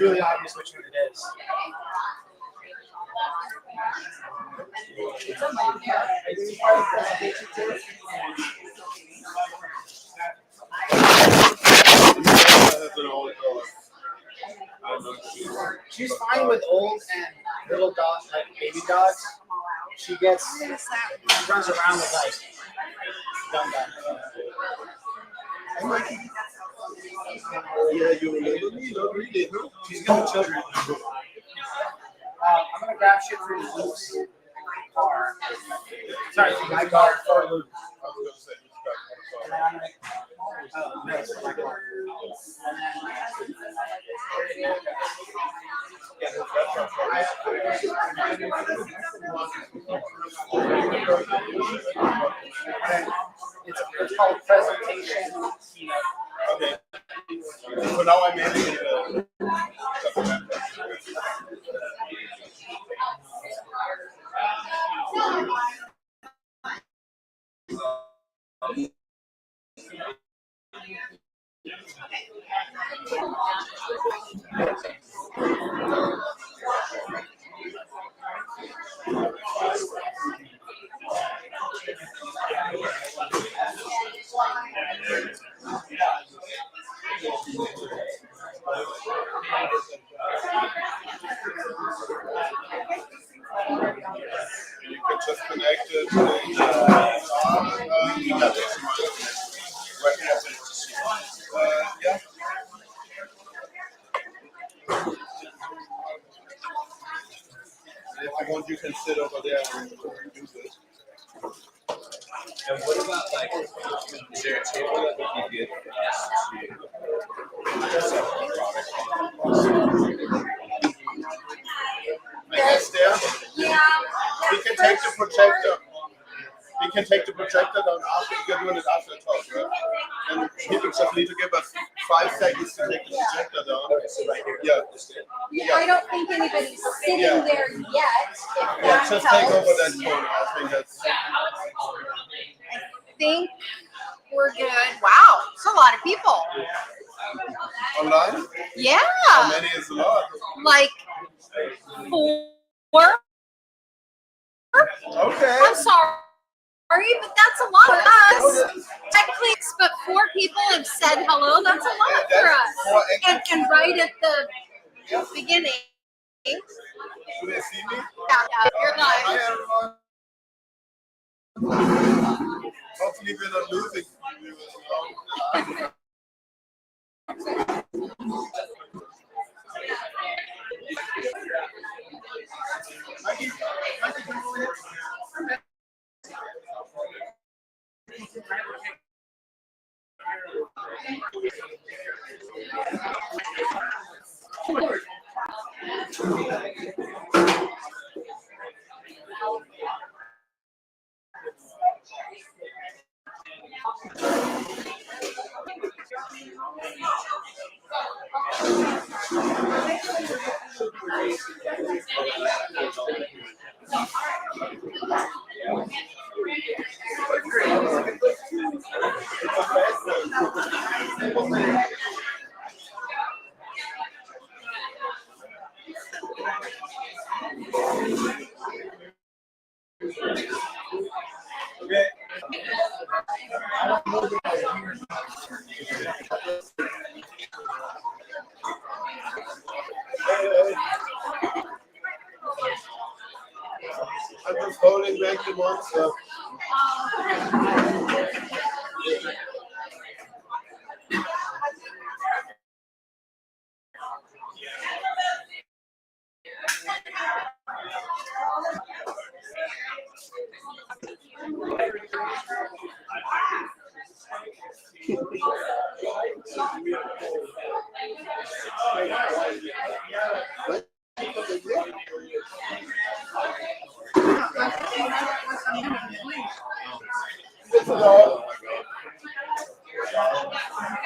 really obvious which one it is. She's fine with old and little dogs, like baby dogs. She runs around with like dumb dogs. Yeah, you remember me? No, really, no. She's got children. I'm gonna grab shit for Luke's car. Sorry, for my car for Luke. And then I'm gonna. Oh, no, it's my car. And then it's called presentation keynote. Okay. So now I'm managing the. You can just connect it to the yeah. If you want, you can sit over there and do this. And what about like, is there a table that would be good for us to sell the product? I guess there. Yeah. We can take the projector. We can take the projector down after. You can do it after the talk, right? And people just need to give us 5 seconds to take the projector down. So right here. Yeah. I don't think anybody's sitting there yet. Yeah, just take over that corner. I think that's. I think we're good. Wow, it's a lot of people. Online? Yeah. How many is a lot? Like 4. Okay. I'm sorry, but that's a lot for us. Technically, but 4 people have said hello. That's a lot for us. And right at the beginning. Do they see me? Yeah, you're Hi, live. everyone. Hopefully we're not losing. I'm just holding back the monster.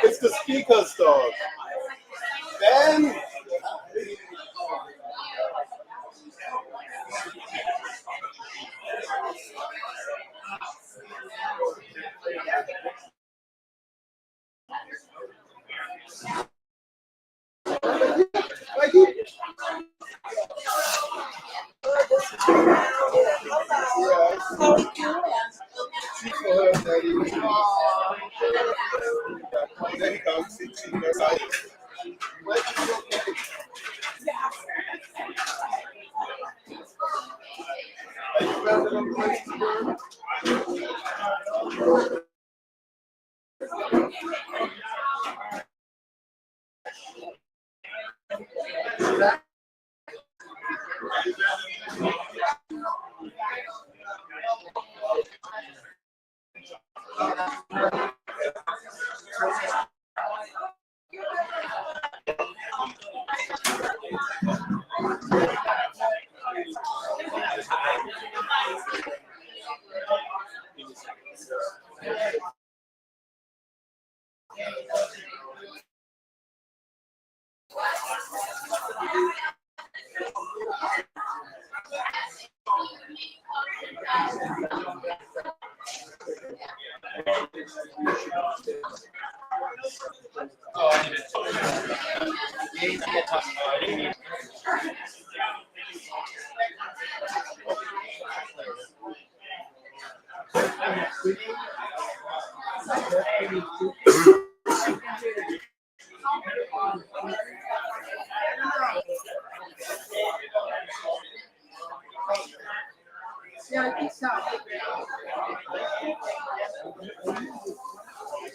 It's the speaker's dog. Ben! Right right? Where do you okay? Are you President Christopher?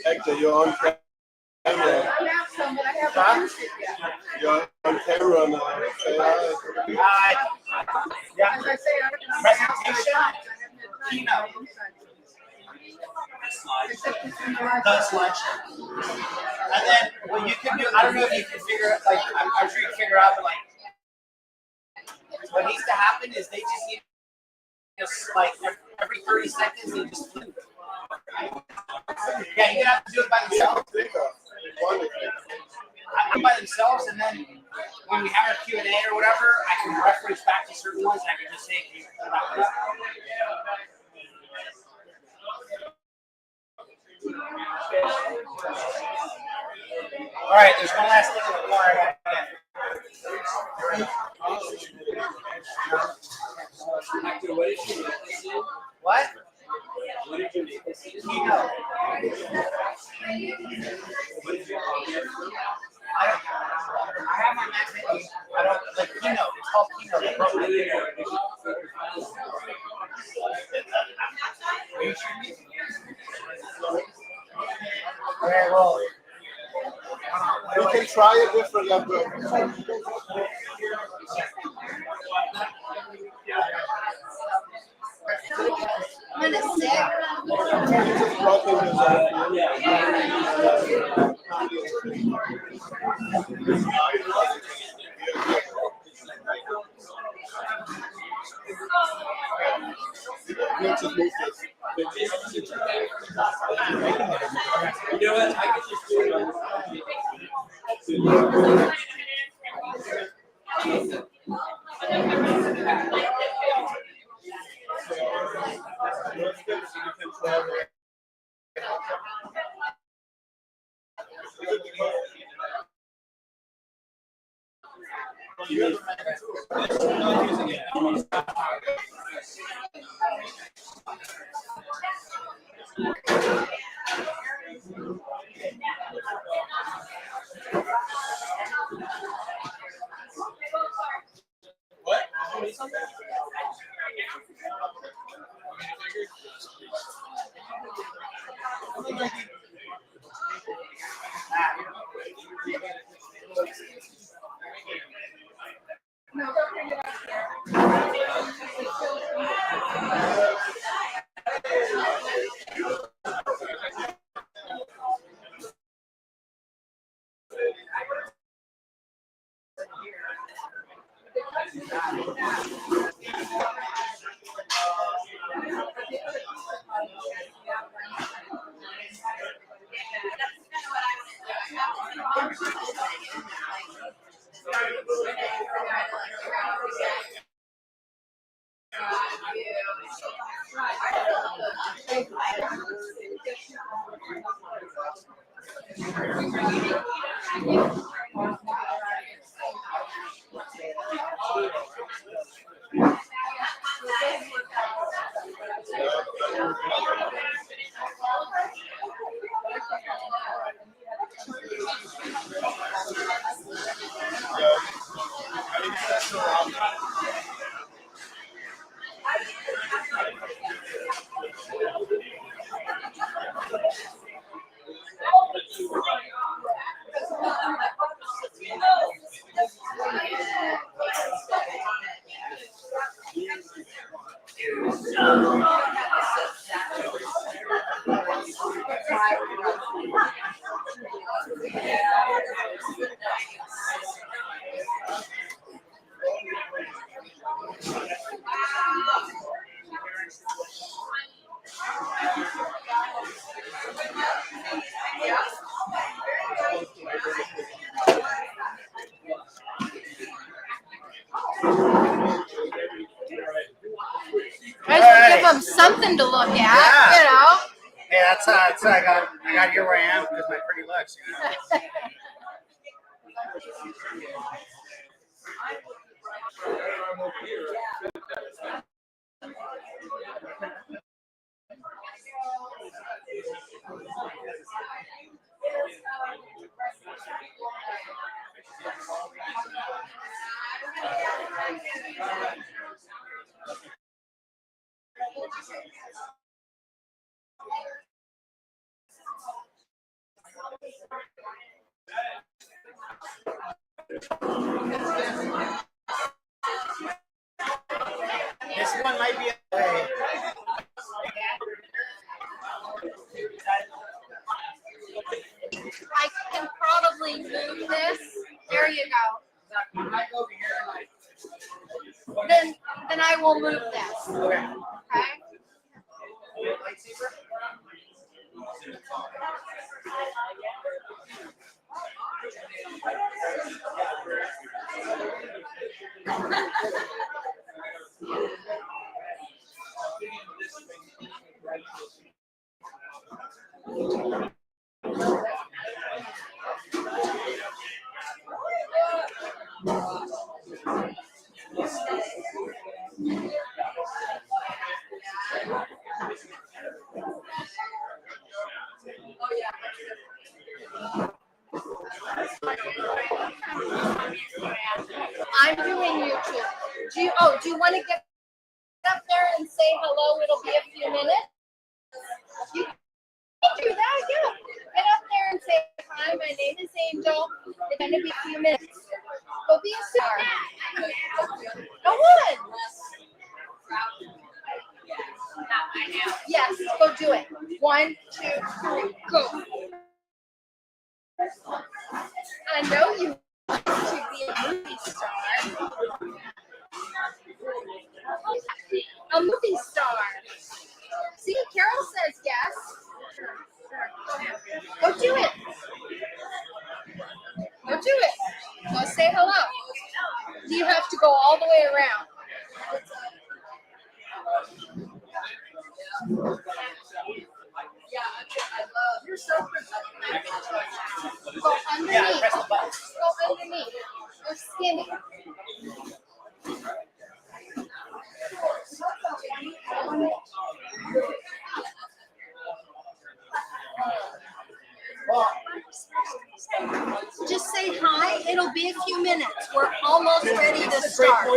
Hector, you're on camera. You're on camera now. Say hi. Hi. Yeah. Presentation. Keynote. That's lunch. And then what you can do, I don't know if you can figure it, like, I'm sure you can figure out, but like, what needs to happen is they just need just like every 30 seconds they just flip. Yeah, you're gonna have to do it by themselves. By themselves, and then when we have our Q&A or whatever, I can reference back to certain ones and I can just say, can you pull that one up? All right, there's one last thing in the bar I gotta get. What? What did you make this in? Keynote. I have my Mac menu. I don't like Keynote. It's called Keynote. Are you sure? Okay, well, You can try a different number. When it's sick. Just blocking Let's just move this. You know what? I could just do it. What? You need something? them something to look at, Yeah. you know. Hey, that's I got here where I am because my pretty looks. You know? This one might be a way. I can probably move this. There you go. Then I will move this. Okay. Okay. I'm doing YouTube. Do you want to get up there and say hello? It'll be a few minutes. You can do that, yeah. Get up there and say hi. My name is Angel. It's going to be a few minutes. Go be a star. Go on. Yes, go do it. 1, 2, 3, go. I know you want to be a movie star. A movie star. See, Carol says yes. Go do it. Go do it. Go say hello. You have to go all the way around. You're so go underneath. Yeah, press the button. Go underneath. You're skinny. Just say hi. It'll be a few minutes. We're almost ready to start.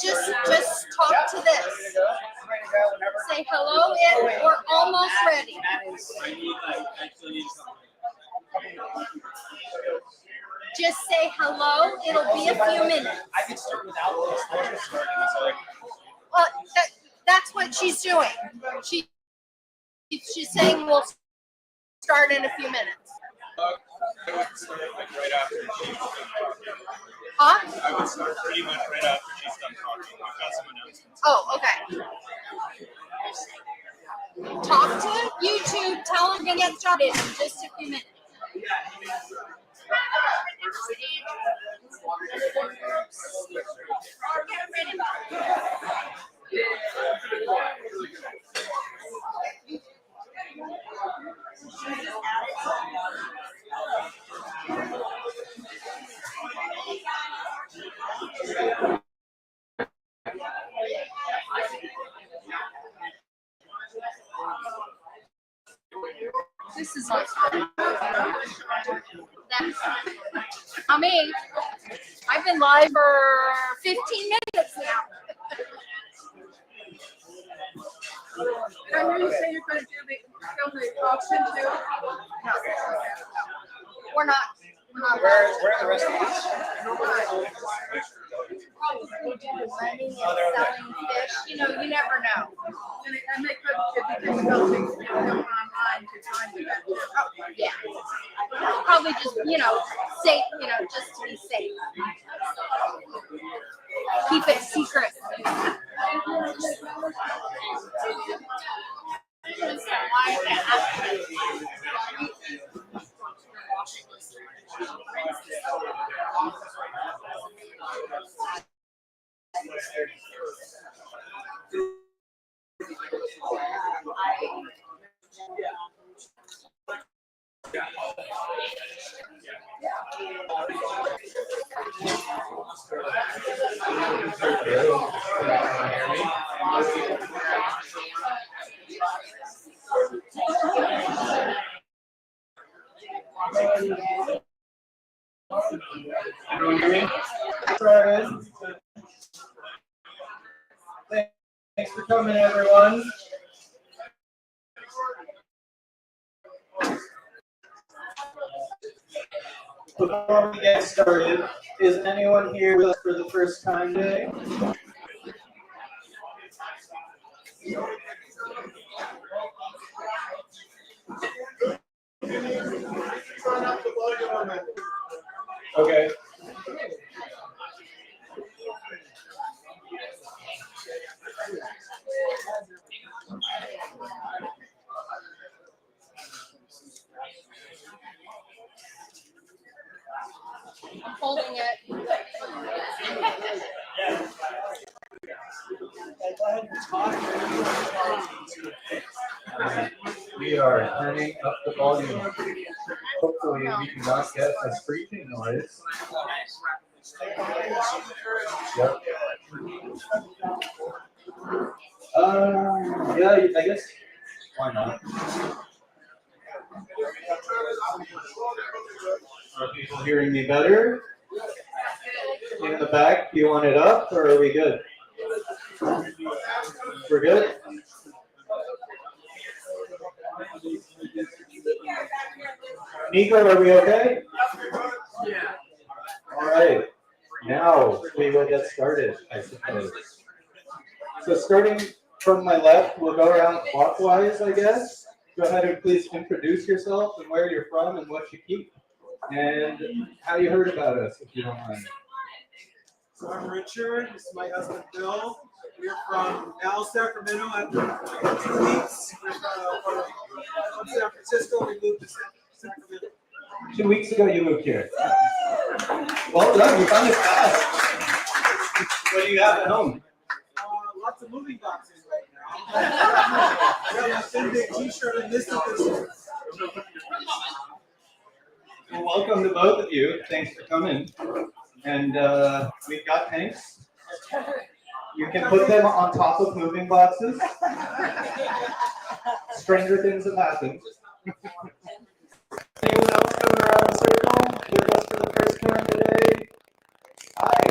Just talk to this. Say hello. We're almost ready. Just say hello. It'll be a few minutes. I can start without this. Well, that's what she's doing. She's saying we'll start in a few minutes. I would start like right after she's done talking. Huh? I would start pretty much right after she's done talking. We've got some announcements. Oh, okay. Talk to YouTube. Tell her to get started in just a few minutes. This is not not me. I've been live for 15 minutes now. Can you say you're going to film the auction too? No. We're not. Where are the rest of us? Probably do money and selling fish. You know, you never know. And they could, if you difficult things to film online to find the best. Oh, yeah. Probably just, safe, just to be safe. Keep it secret. Thanks for coming, everyone. Before we get started, is anyone here with us for the first time today? Okay. I'm holding it. We are turning up the volume. Hopefully, we do not get a screeching noise. Yep. Yeah, I guess. Why not? Are people hearing me better? In the back, do you want it up or are we good? We're good? Nico, are we okay? Yeah. All right. Now we will get started, I suppose. So starting from my left, we'll go around clockwise, I guess. Go ahead and please introduce yourself and where you're from and what you keep. And how you heard about us, if you don't mind. So I'm Richard, this is my husband Bill. We're from Lara-Sacramento after 2 weeks. We're from San Francisco, we moved to Sacramento. 2 weeks ago you moved here. Well done, you found it fast. What do you have at home? Lots of moving boxes right now. I got my Thin Big t-shirt and this edition. Well, welcome to both of you. Thanks for coming. And we've got tanks. You can put them on top of moving boxes. Stranger things have happened. Anyone else coming around the circle with us for the first time today? Hi.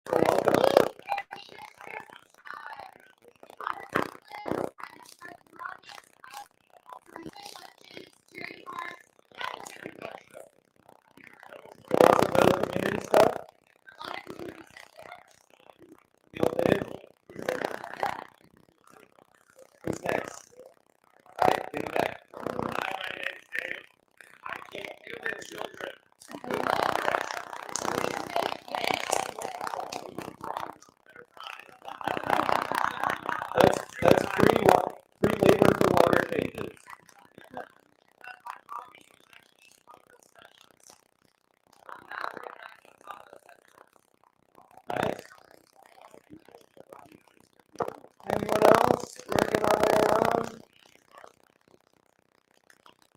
Welcome. Lots of other community stuff. Feel Dave. Who's next? Hi, in the back. Hi, my name is Dave. I can't do the children. That's free labor for water changes. Nice. Anyone else working on their own?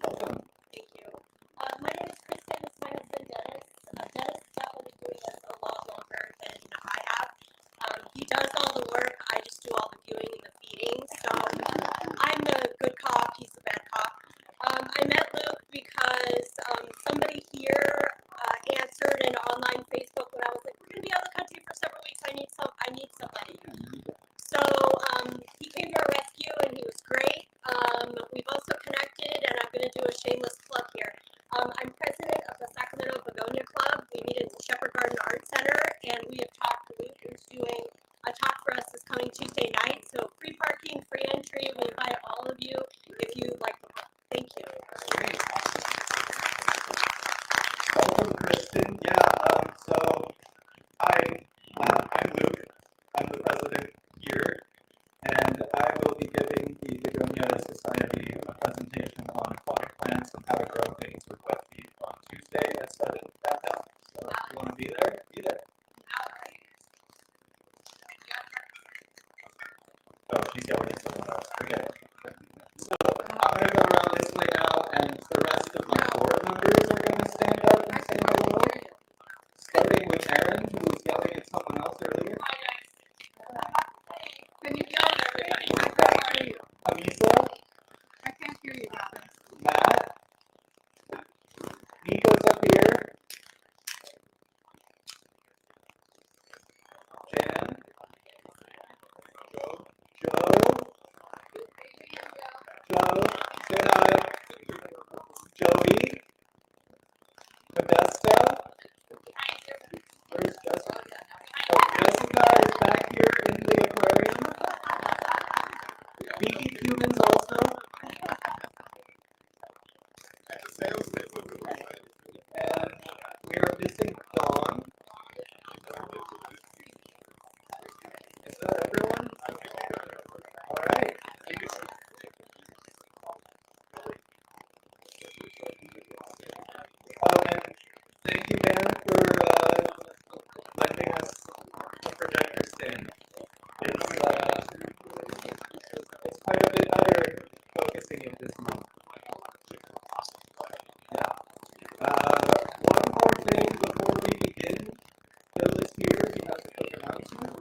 Welcome. Thank you. My name is Kristen. This is my husband, Dennis. Dennis has definitely been doing this a lot longer than I have. He does all the work. I just do all the viewing and the feeding. So I'm the good cop. He's the bad cop. I met Luke because somebody here answered an online Facebook when I was like, we're going to be out of the country for several weeks. I need somebody. So he came to our rescue and he was great. We've also connected, and I'm going to do a shameless plug here. I'm president of the Sacramento Begonia Club. We meet at the Shepherd Garden Art Center, and we have talked. Luke is doing a talk for us this coming Tuesday night. So free parking, free entry. We invite all of you if you like the book. Thank you. Welcome, Kristen. Yeah. So I'm Luke. I'm the president here Be there. Oh, she's yelling at someone else. Okay. So I'm going to go around this way now, and the rest of my board members are going to stand up and say hello. Starting with Aaron, who was yelling at someone else earlier. Can you yell at everybody? I can't hear you. Amisa, I can't hear you, Robin. Matt, Nico's up here. Jan, Joe, say hi. Joey, Modesta. Where's Jessica? Oh, Jessica is back here in the aquarium. We keep humans also. And the sales people. And we are missing Dawn. Is that everyone? All right. Oh, and thank you, Dan, for lending us the projector stand. It's quite a bit better focusing it this month. Yeah. One more thing before we begin. Bill is here. He has a quick announcement.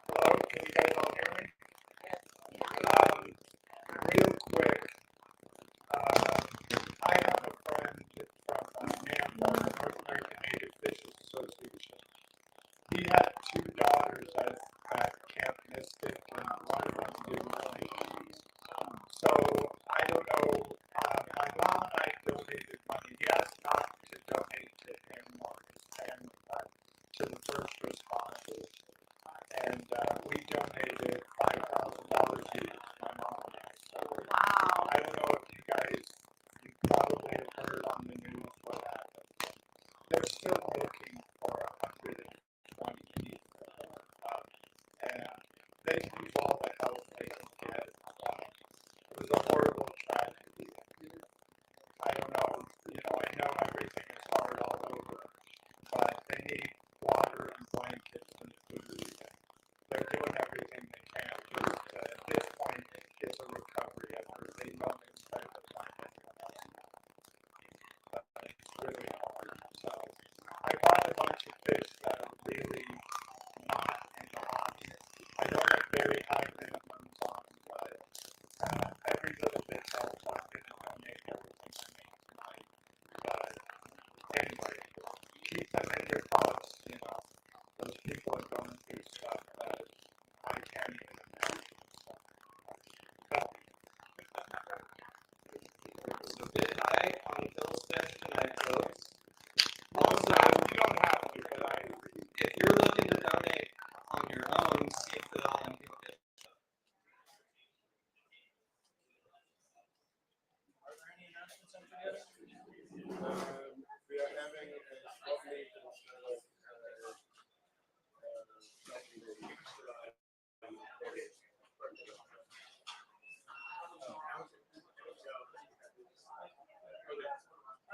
Hello, can you guys all hear me? Real quick, I have a friend from NAMFA, North American Native Fishes Association. He had two daughters at Camp Mystic, and one of them didn't really. So I don't know. My mom and I donated money. He asked not to donate to him or his family, but to the first responders. And we donated $5,000 each, my mom and I. So Wow. I don't know if you guys, you probably have heard on the news what happened. They're still looking for 120 people. And they use all the help they can get. It was a horrible tragedy. I don't know, I know everything is hard all over, but they need water and blankets and food. They're doing everything they can. Just at this point, it's a recovery effort. They don't expect to find anyone else. But it's really hard. So I bought a bunch of fish that are really not in the hobby. I don't have very high minimums on, but every little bit helps. I'm going to donate everything I make tonight. But anyway, keep them in your thoughts. Those people are going through stuff that I can't even imagine. So bid high on Phil's fish tonight, folks. Also, You don't have to, but if you're looking to donate on your own, see Phil and he'll get Are there any announcements I'm forgetting? We are having a lovely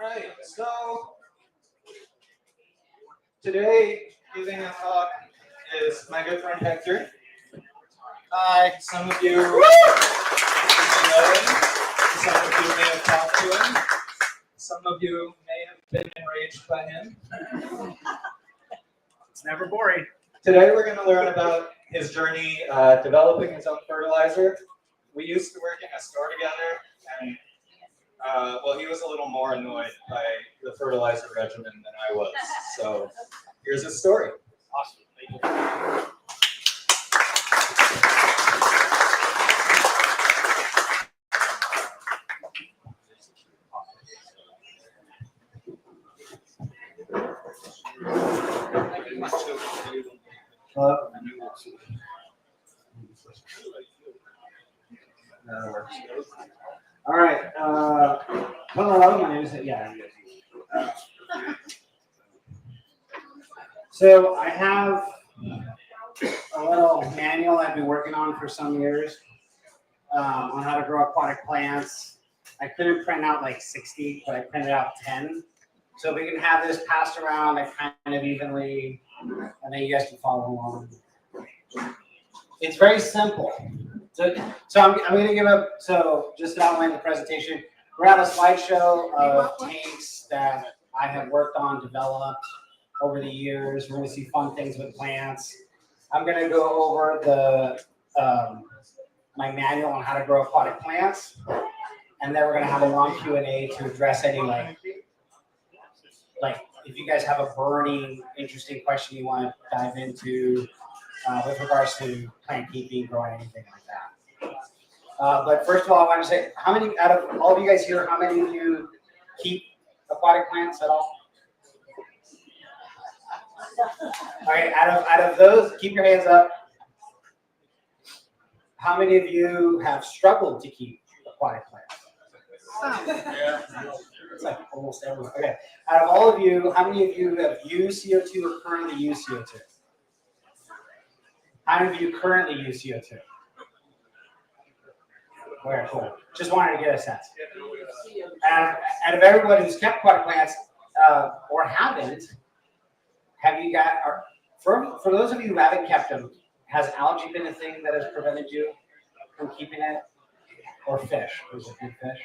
All right, so today giving a talk is my good friend Hector. Hi. Some of you may know him. Some of you may have talked to him. Some of you may have been enraged by him. It's never boring. Today we're going to learn about his journey developing his own fertilizer. We used to work in a store together, and well, he was a little more annoyed by the fertilizer regimen than I was. So here's his story. Awesome. Thank you. Hello. All right. Hello, my name is So I have a little manual I've been working on for some years on how to grow aquatic plants. I couldn't print out like 60, but I printed out 10. So we can have this passed around like kind of evenly, and then you guys can follow along. It's very simple. So I'm going to give up, so just to outline the presentation, we're at a slideshow of tanks that I have worked on, developed over the years. We're going to see fun things with plants. I'm going to go over the my manual on how to grow aquatic plants, and then we're going to have a long Q&A to address any like if you guys have a burning, interesting question you want to dive into with regards to plant keeping, growing, anything like that. But first of all, I want to say, how many out of all of you guys here, how many of you keep aquatic plants at all? All right, out of those, keep your hands up. How many of you have struggled to keep aquatic plants? It's like almost everyone. Okay. Out of all of you, how many of you have used CO2 or currently use CO2? How many of you currently use CO2? Very cool. Just wanted to get a sense. Out of everybody who's kept aquatic plants or haven't, have you got, for those of you who haven't kept them, has algae been a thing that has prevented you from keeping it? Or fish? Was it good fish?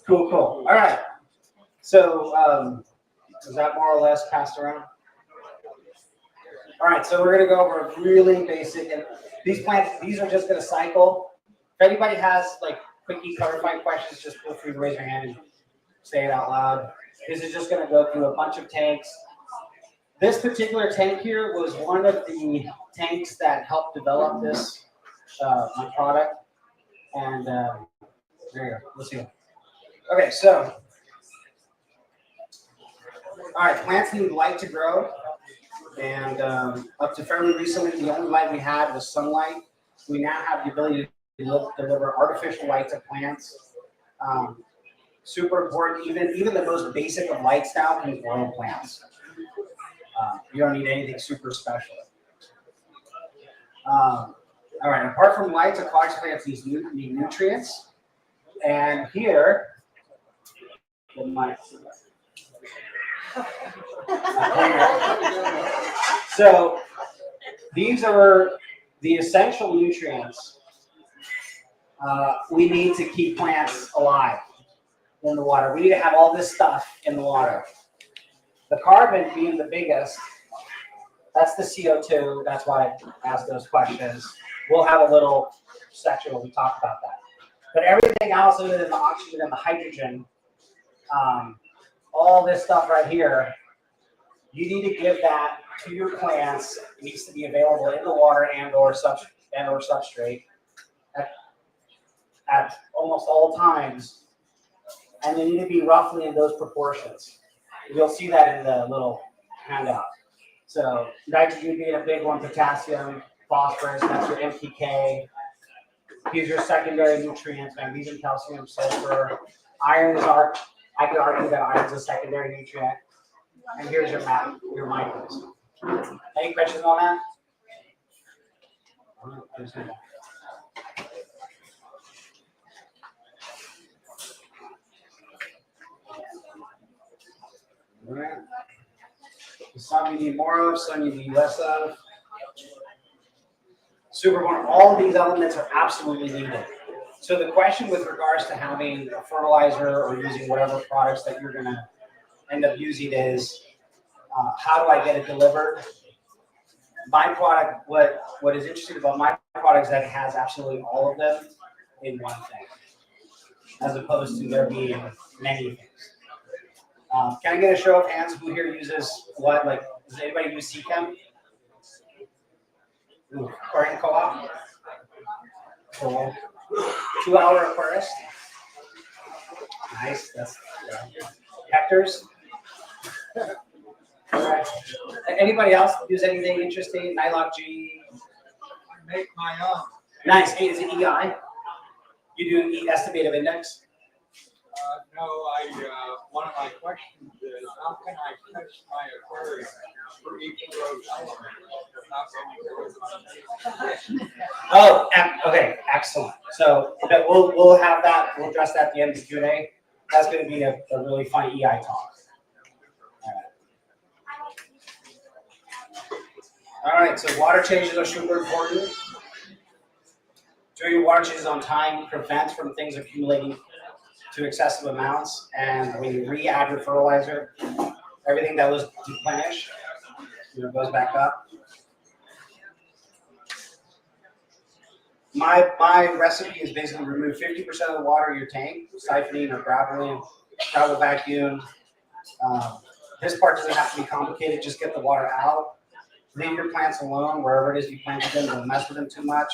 Cool. All right. So is that more or less passed around? All right. So we're going to go over really basic. And these plants, these are just going to cycle. If anybody has like quickie clarifying questions, just feel free to raise your hand and say it out loud. This is just going to go through a bunch of tanks. This particular tank here was one of the tanks that helped develop this my product, and there you go. Let's see. Okay, so all right, plants need light to grow, and up to fairly recently, the only light we had was sunlight. We now have the ability to deliver artificial light to plants. Super important. Even the most basic of lights now can grow plants. You don't need anything super special. All right, apart from lights, aquatic plants need nutrients. And here, so these are the essential nutrients we need to keep plants alive in the water. We need to have all this stuff in the water. The carbon being the biggest, that's the CO2. That's why I asked those questions. We'll have a little section where we talk about that. But everything else other than the oxygen and the hydrogen, all this stuff right here, you need to give that to your plants. It needs to be available in the water and/or substrate at almost all times, and they need to be roughly in those proportions. You'll see that in the little handout. So nitrogen being a big one, potassium, phosphorus, that's your NPK. Here's your secondary nutrients, magnesium, calcium, sulfur. Iron is I could argue that iron is a secondary nutrient. And here's your map, your microbes. Any questions on that? All right. Some you need more of, some you need less of. Super important. All of these elements are absolutely needed. So the question with regards to having a fertilizer or using whatever products that you're going to end up using is, how do I get it delivered? My product, what is interesting about my product is that it has absolutely all of them in one thing, as opposed to there being many things. Can I get a show of hands who here uses what? Like, does anybody use CChem? Aquarium Co-op? Cool. 2-hour Aquarist? Nice. That's Hector's. All right. Anybody else use anything interesting? Nylock G? I make my own. Nice. Hey, is it EI? You do estimative index? One of my questions is, how can I test my aquarium for each of those elements? Oh, okay, excellent. So but we'll have that, we'll address that at the end of the Q&A. That's gonna be a really fun EI talk. All right, so water changes are super important. Doing your water changes on time prevents from things accumulating to excessive amounts, and when you re-add your fertilizer, everything that was replenished, goes back up. My recipe is basically remove 50% of the water in your tank, siphoning or gravel vacuum. This part doesn't have to be complicated, just get the water out. Leave your plants alone, wherever it is you planted them, don't mess with them too much.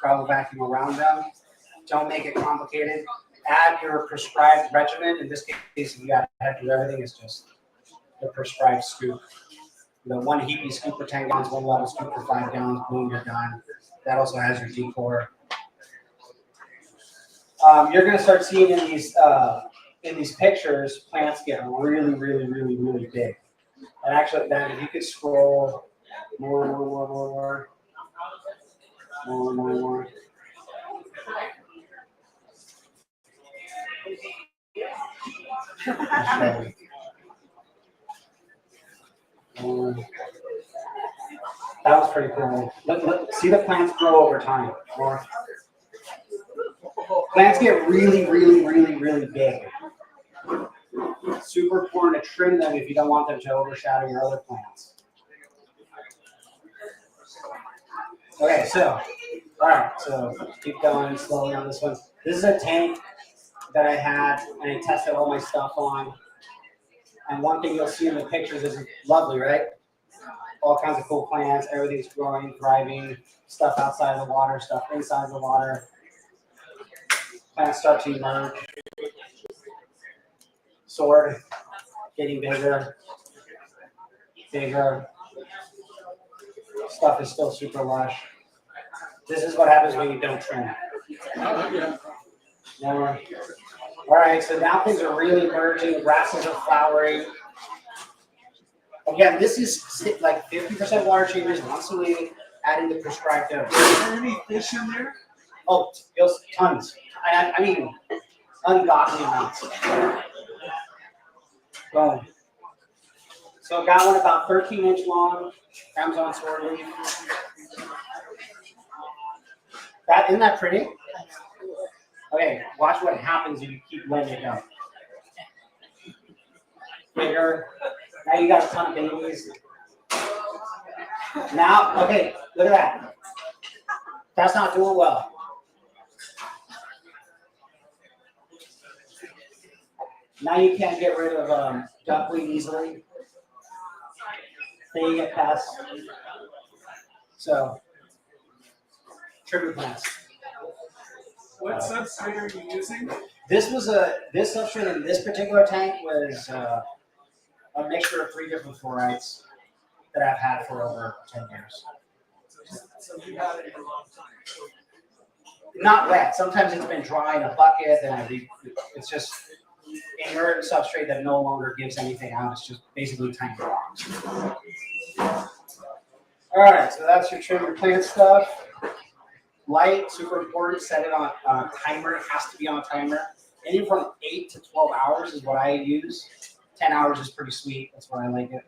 Gravel vacuum around them. Don't make it complicated. Add your prescribed regimen. In this case, if you got to do everything, it's just the prescribed scoop. One heapy scoop for 10 gallons, one level scoop for 5 gallons, boom, you're done. That also has your decor. You're going to start seeing in these pictures, plants get really, really, really, really big. And actually, then if you could scroll more. That was pretty cool. Look, see the plants grow over time. More. Plants get really, really, really, really big. Super important to trim them if you don't want them to overshadow your other plants. Okay, so, all right, so keep going slowly on this one. This is a tank that I had and I tested all my stuff on. And one thing you'll see in the pictures is lovely, right? All kinds of cool plants, everything's growing, thriving, stuff outside of the water, stuff inside the water. Plants start to emerge. Sword, getting bigger. Stuff is still super lush. This is what happens when you don't trim. More. All right, so now things are really emerging. Grasses are flowering. Again, this is like 50% water changes once a week, adding the prescribed dose. Is there any fish in there? Oh, tons. I mean, ungodly amounts. Boom. So I got one about 13-inch long, Amazon sword leaf. Isn't that pretty? Okay, watch what happens if you keep letting it go. Bigger. Now you got a ton of babies. Now, okay, look at that. That's not doing well. Now you can't get rid of duckweed easily. They get past. So, trigger plants. What substrate are you using? This substrate in this particular tank was a mixture of 3 different fluorides that I've had for over 10 years. So you've had it for a long time. Not wet. Sometimes it's been dry in a bucket, and it's just inert substrate that no longer gives anything out. It's just basically tiny rocks. All right, so that's your trim your plant stuff. Light, super important. Set it on a timer. It has to be on a timer. Anywhere from 8 to 12 hours is what I use. 10 hours is pretty sweet. That's why I like it.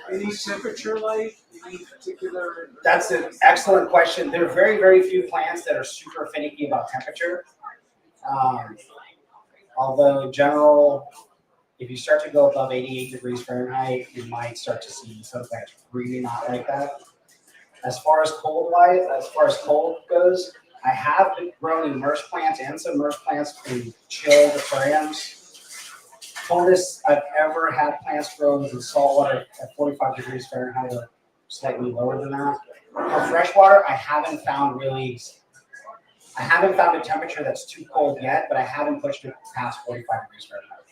Any temperature light? Any particular? That's an excellent question. There are very, very few plants that are super finicky about temperature. Although in general, if you start to go above 88 degrees Fahrenheit, you might start to see some plants really not like that. As far as cold goes, I have grown immersed plants and submerged plants in chilled aquariums. Coldest I've ever had plants grow is in saltwater at 45 degrees Fahrenheit or slightly lower than that. For freshwater, I haven't found a temperature that's too cold yet, but I haven't pushed it past 45 degrees Fahrenheit.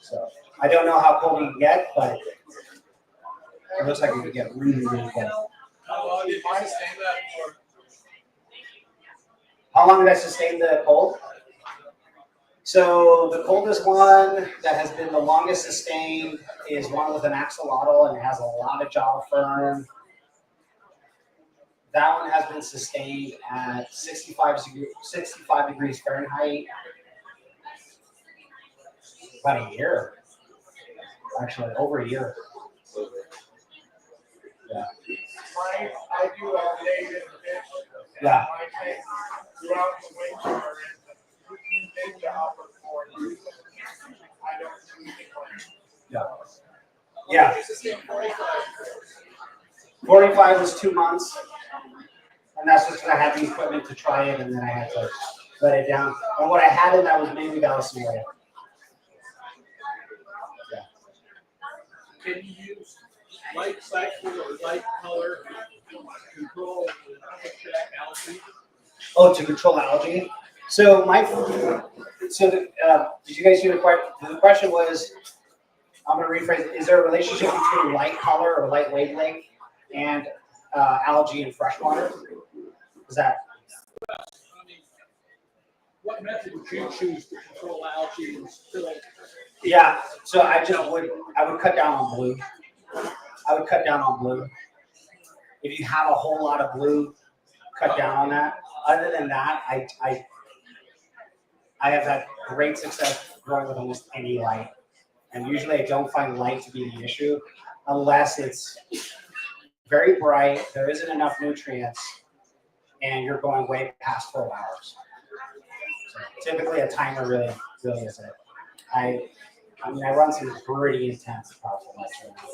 So I don't know how cold you can get, but it looks like it could get really, really cold. How long did you sustain that for? How long did I sustain the cold? So the coldest one that has been the longest sustained is one with an axolotl and it has a lot of jaw firm. That one has been sustained at 65 degrees Fahrenheit. About a year. Actually, over a year. Yeah. I do a native fish. Yeah. My tank throughout the winter and mid to upper 40s. I don't do anything. Yeah. Yeah. 45 was 2 months. And that's just because I had the equipment to try it and then I had to let it down. And what I had in that was mainly balancing oil. Yeah. Can you use light cycle or light color to control algae? Oh, to control algae. So did you guys hear the question? The question was, I'm going to rephrase it. Is there a relationship between light color or light wavelength and algae in freshwater? Is that? I mean, what method would you choose to control algae and still? Yeah. So I would cut down on blue. I would cut down on blue. If you have a whole lot of blue, cut down on that. Other than that, I have had great success growing with almost any light. And usually I don't find light to be the issue unless it's very bright, there isn't enough nutrients, and you're going way past 12 hours. So typically a timer really is it. I mean, I run some pretty intense, powerful lights right now.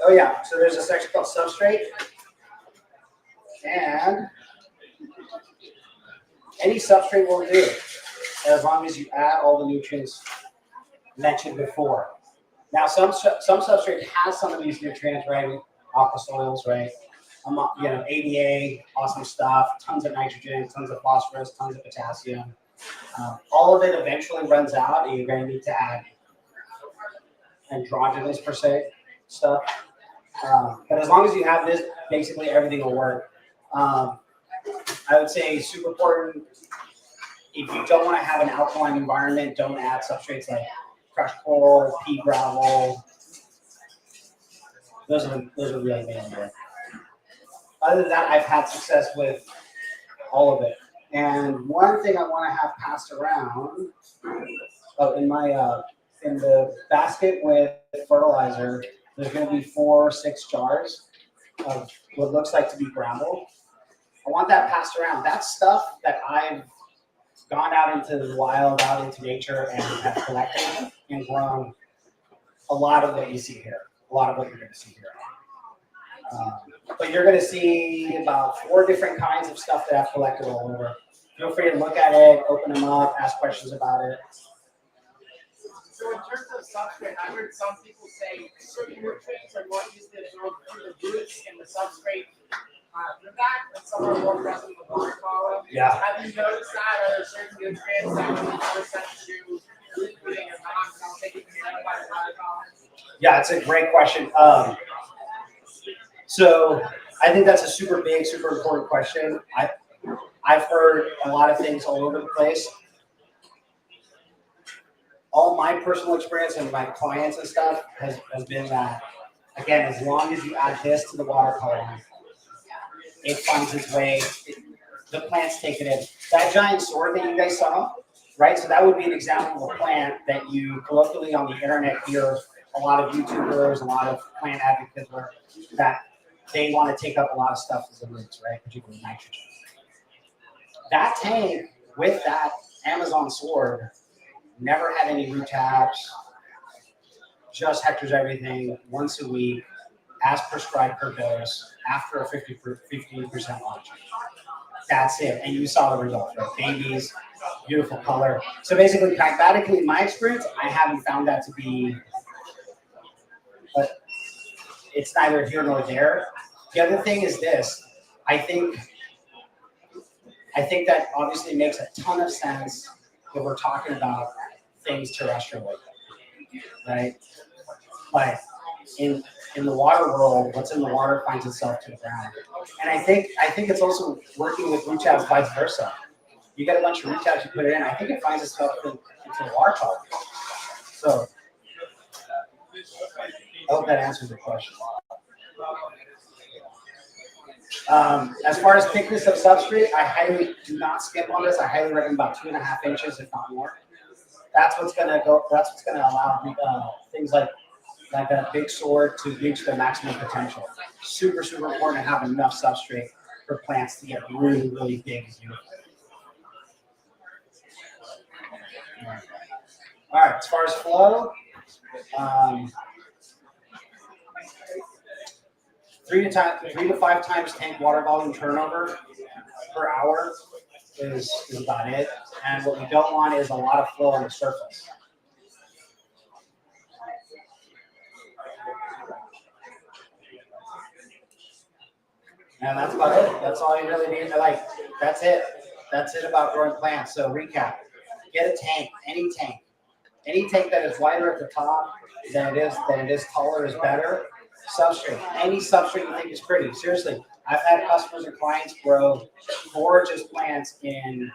Oh yeah, so there's a section called substrate. And any substrate will do, as long as you add all the nutrients mentioned before. Now, some substrate has some of these nutrients, right? Aqua soils, right? ADA, awesome stuff, tons of nitrogen, tons of phosphorus, tons of potassium. All of it eventually runs out, and you're going to need to add androgynous, per se, stuff. But as long as you have this, basically everything will work. I would say super important, if you don't want to have an alkaline environment, don't add substrates like crushed coral, pea gravel. Those are really main. Other than that, I've had success with all of it. And one thing I want to have passed around, in the basket with fertilizer, there's going to be 4 or 6 jars of what looks like to be gravel. I want that passed around. That's stuff that I've gone out into the wild, out into nature, and have collected and grown a lot of what you see here. A lot of what you're going to see here. But you're going to see about 4 different kinds of stuff that I've collected all over. Feel free to look at it, open them up, ask questions about it. So in terms of substrate, I heard some people say certain nutrients are more easily absorbed through the roots and the substrate through that, and some are more present in the water column. Yeah. Have you noticed that? Are there certain nutrients that would be more sent to root rooting and not taken care of by the water column? Yeah, it's a great question. So I think that's a super big, super important question. I've heard a lot of things all over the place. All my personal experience and my clients and stuff has been that, again, as long as you add this to the water column, it finds its way. The plants take it in. That giant sword that you guys saw, right? So that would be an example of a plant that you colloquially on the internet hear a lot of YouTubers, a lot of plant advocates that they want to take up a lot of stuff as the roots, right? Particularly nitrogen. That tank with that Amazon sword never had any root tabs, just Hector's everything once a week, as prescribed per dose, after a 15% launch. That's it. And you saw the results, right? Babies, beautiful color. So basically, pragmatically, in my experience, I haven't found that to be, but it's neither here nor there. The other thing is this. I think that obviously makes a ton of sense when we're talking about things terrestrially, right? But in the water world, what's in the water finds itself to the ground. And I think it's also working with root tabs vice versa. You get a bunch of root tabs, you put it in. I think it finds itself into the water column. So I hope that answers the question. As far as thickness of substrate, I highly do not skip on this. I highly recommend about 2.5 inches, if not more. That's what's gonna go. That's what's gonna allow things like a big sword to reach their maximum potential. Super important to have enough substrate for plants to get really big and beautiful. All right, as far as flow, 3 to 5 times tank water volume turnover per hour is about it. And what we don't want is a lot of flow on the surface. And that's about it. That's all you really need. That's it. That's it about growing plants. So recap: get a tank, any tank that is wider at the top than it is taller is better. Substrate, any substrate you think is pretty. Seriously, I've had customers and clients grow gorgeous plants in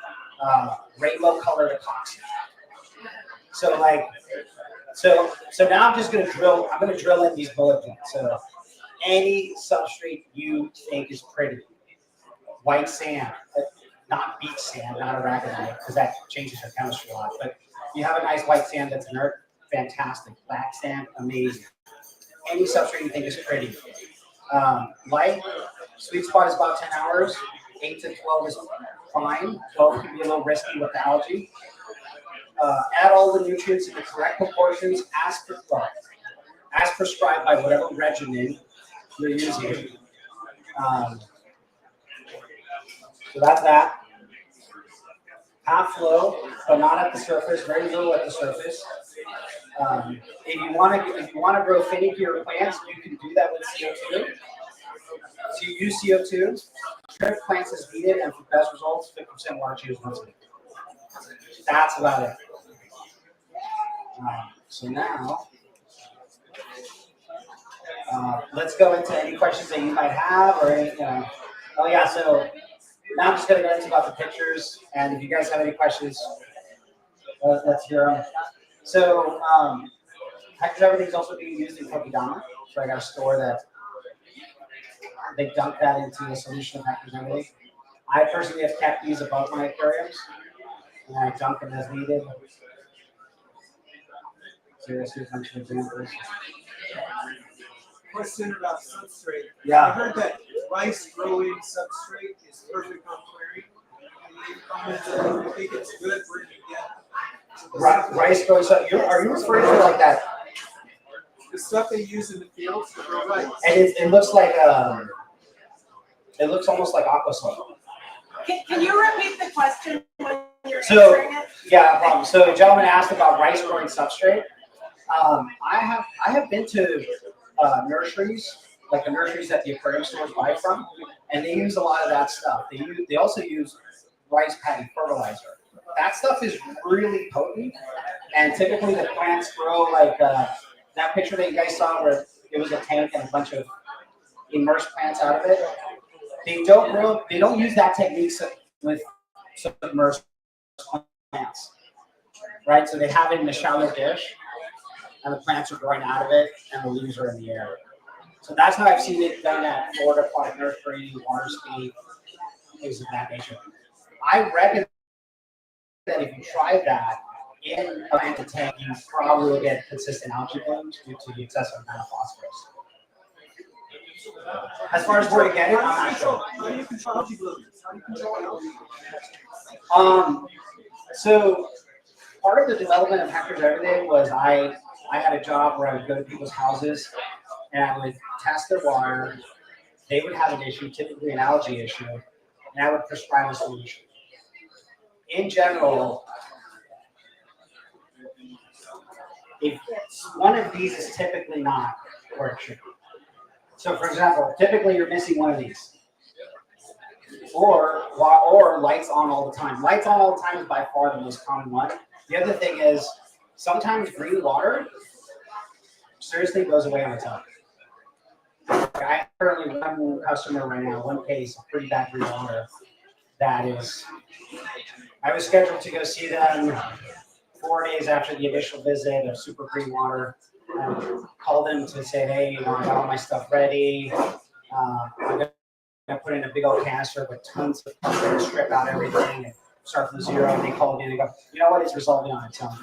rainbow colored epoxy. So now I'm just gonna drill. I'm gonna drill in these bullet points. So any substrate you think is pretty. White sand, not beach sand, not aragonite, because that changes the chemistry a lot. But if you have a nice white sand that's inert, fantastic. Black sand, amazing. Any substrate you think is pretty. Light, sweet spot is about 10 hours. 8 to 12 is fine. 12 can be a little risky with the algae. Add all the nutrients in the correct proportions as prescribed by whatever regimen you're using. So that's that. Half flow, but not at the surface. Very little at the surface. If you want to grow finickier plants, you can do that with CO2. So you use CO2. Trip plants as needed, and for best results, 50% water change once a week. That's about it. So now, let's go into any questions that you might have, or any. Oh yeah, so now I'm just going to go into about the pictures, and if you guys have any questions, let's hear them. So, Hector everything's also being used in Kodama. So I got a store that they dunk that into a solution of Hector's everything. I personally have kept these above my aquariums, and I dunk them as needed. So you'll see a bunch of examples. Question about substrate. Yeah. I heard that rice growing substrate is perfect on clearing. Can you comment on if you think it's good? Where do you get Rice growing substrate? Are you referring to like that? The stuff they use in the fields to grow rice. And it looks like it looks almost like aqua soil. Can you repeat the question when you're So answering it? yeah, no problem. So a gentleman asked about rice growing substrate. I have been to nurseries, like the nurseries that the aquarium stores buy from, and they use a lot of that stuff. They also use rice paddy fertilizer. That stuff is really potent, and typically the plants grow like that picture that you guys saw where it was a tank and a bunch of immersed plants out of it. They don't use that technique with submerged plants, right? So they have it in a shallow dish, and the plants are growing out of it, and the leaves are in the air. So that's how I've seen it done at Florida Aquatic Nursery, Waterscape, things of that nature. I reckon that if you try that in a planted tank, you probably will get consistent algae blooms due to the excessive amount of phosphorus. As far as where to get it, I'm not sure. How do you control algae blooms? How do you control algae? So part of the development of Hector's Everyday was I had a job where I would go to people's houses and I would test their water. They would have an issue, typically an algae issue, and I would prescribe a solution. In general, if one of these is typically not where it should be. So for example, typically you're missing one of these. Or lights on all the time. Lights on all the time is by far the most common one. The other thing is sometimes green water seriously goes away on its own. I currently have one customer right now, one case of pretty bad green water. That is, I was scheduled to go see them 4 days after the initial visit of super green water. I called them to say, hey, you know, I got all my stuff ready. I'm gonna put in a big old canister with tons of pump to strip out everything and start from zero. And they called me and they go, you know what, it's resolving on its own.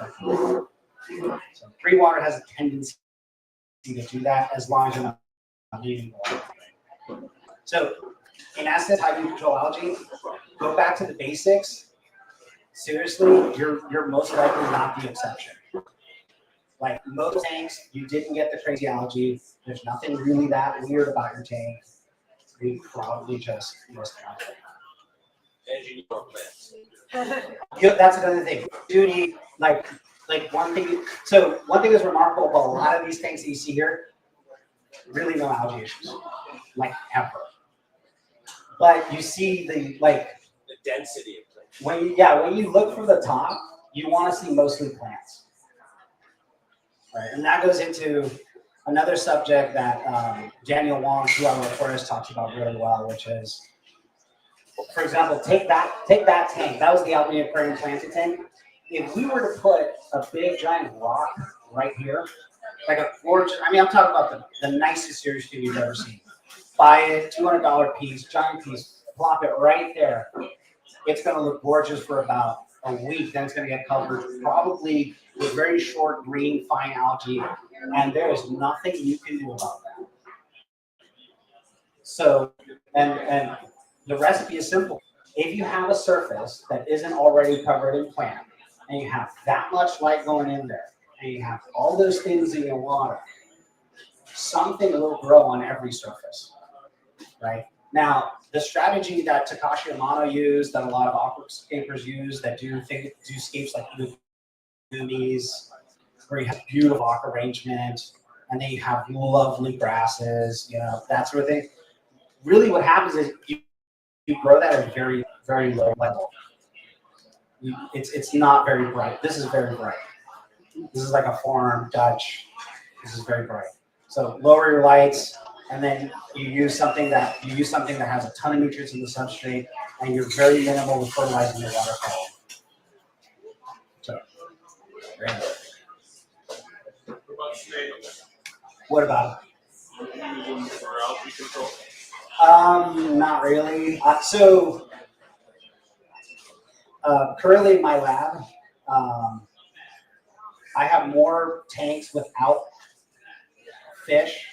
So green water has a tendency to do that as long as you're not leaving the water. So in essence, how do you control algae? Go back to the basics. Seriously, you're most likely not the exception. Like most tanks, you didn't get the crazy algae. There's nothing really that weird about your tank. We probably just missed out. That's another thing. You need like one thing. So one thing that's remarkable about a lot of these tanks that you see here, really no algae issues, like ever. But you see the density of plants. when you look from the top, you want to see mostly plants. Right, and that goes into another subject that Daniel Wong, who I'm Ramirez, talks about really well, which is, for example, take that tank. That was the Albany Aquarium planted tank. If we were to put a big giant rock right here, like a gorgeous, I mean, I'm talking about the nicest series tube you've ever seen. Buy it, $200 piece, giant piece, plop it right there. It's going to look gorgeous for about a week. Then it's going to get covered probably with very short green fine algae, and there is nothing you can do about that. So, and the recipe is simple. If you have a surface that isn't already covered in plant, and you have that much light going in there, and you have all those things in your water, something will grow on every surface, right? Now, the strategy that Takashi Amano used, that a lot of aquascapers use, that do scapes like Umis, where you have beautiful aqua arrangement, and then you have lovely grasses, you know, that sort of thing. Really what happens is you grow that at a very, very low level. It's not very bright. This is very bright. This is like a forearm Dutch. This is very bright. So lower your lights, and then you use something that has a ton of nutrients in the substrate, and you're very minimal with fertilizing your water column. So, yeah. What about snails? What about What do you use them for algae control? Not really. Currently in my lab, I have more tanks without fish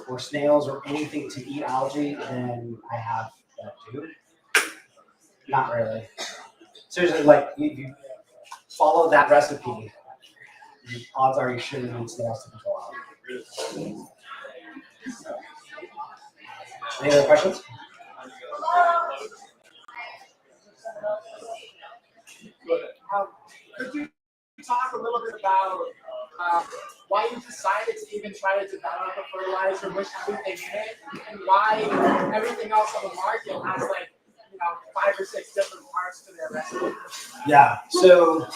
or snails or anything to eat algae than I have that do. Not really. Seriously, like you follow that recipe, the odds are you shouldn't need snails to control algae. Any other questions? Could you talk a little bit about why you decided to even try to develop a fertilizer with everything in it, and why everything else on the market has like 5 or 6 different parts to their recipe? Yeah. So, all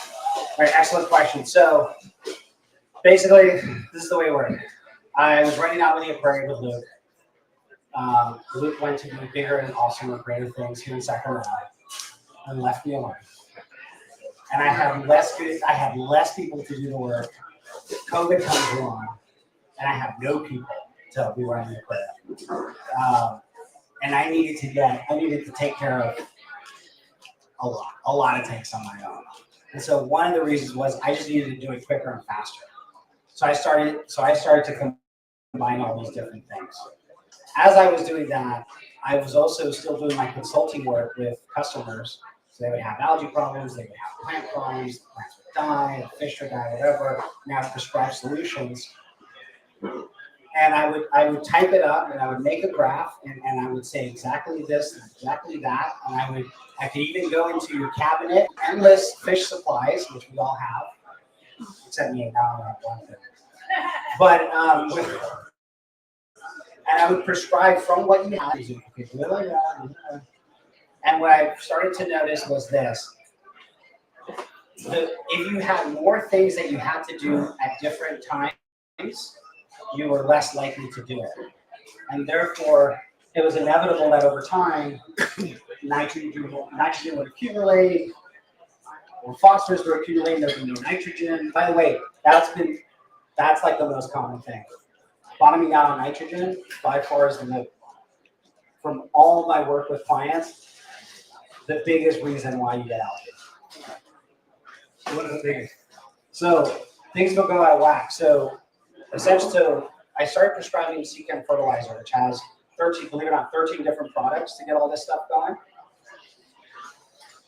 right, excellent question. So, basically, this is the way it worked. I was running out with the aquarium with Luke. Luke went to do bigger and awesomer, greater things here in Sacramento, and left me alone. And I had less people to do the work. COVID comes along, and I have no people to be running the aquarium. And I needed to take care of a lot of tanks on my own. And so one of the reasons was I just needed to do it quicker and faster. So I started to combine all these different things. As I was doing that, I was also still doing my consulting work with customers. So they would have algae problems, they would have plant problems, the plants would die, the fish would die, whatever. And I would prescribe solutions. And I would type it up, and I would make a graph, and I would say exactly this and exactly that. And I could even go into your cabinet and list fish supplies, which we all have, except me, now I don't have one thing. But and I would prescribe from what you have. And what I started to notice was this. If you had more things that you had to do at different times, you were less likely to do it. And therefore, it was inevitable that over time, nitrogen would accumulate, or phosphorus would accumulate, there would be no nitrogen. By the way, that's like the most common thing. Bottoming out on nitrogen, by far, is from all of my work with clients, the biggest reason why you get algae. What are the biggest? So things will go out of whack. So essentially, I started prescribing Seachem fertilizer, which has 13, believe it or not, 13 different products to get all this stuff going.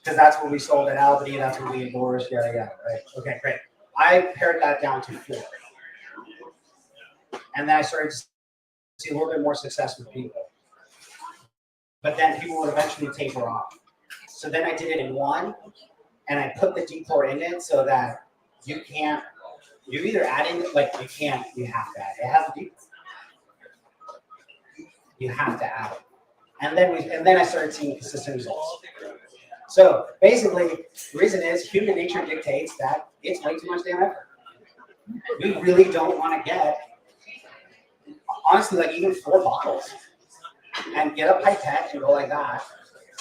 Because that's what we sold at Albany, that's what we endorsed, yada yada, right? Okay, great. I pared that down to 4. And then I started to see a little bit more success with people. But then people would eventually taper off. So then I did it in 1, and I put the dechlor in it so that you either add in, like you can't, you have to add it. It has a dechlor. You have to add it. And then I started seeing consistent results. So basically, the reason is human nature dictates that it's way too much damn effort. We really don't want to get, honestly, like even 4 bottles and get a pipette and go like that.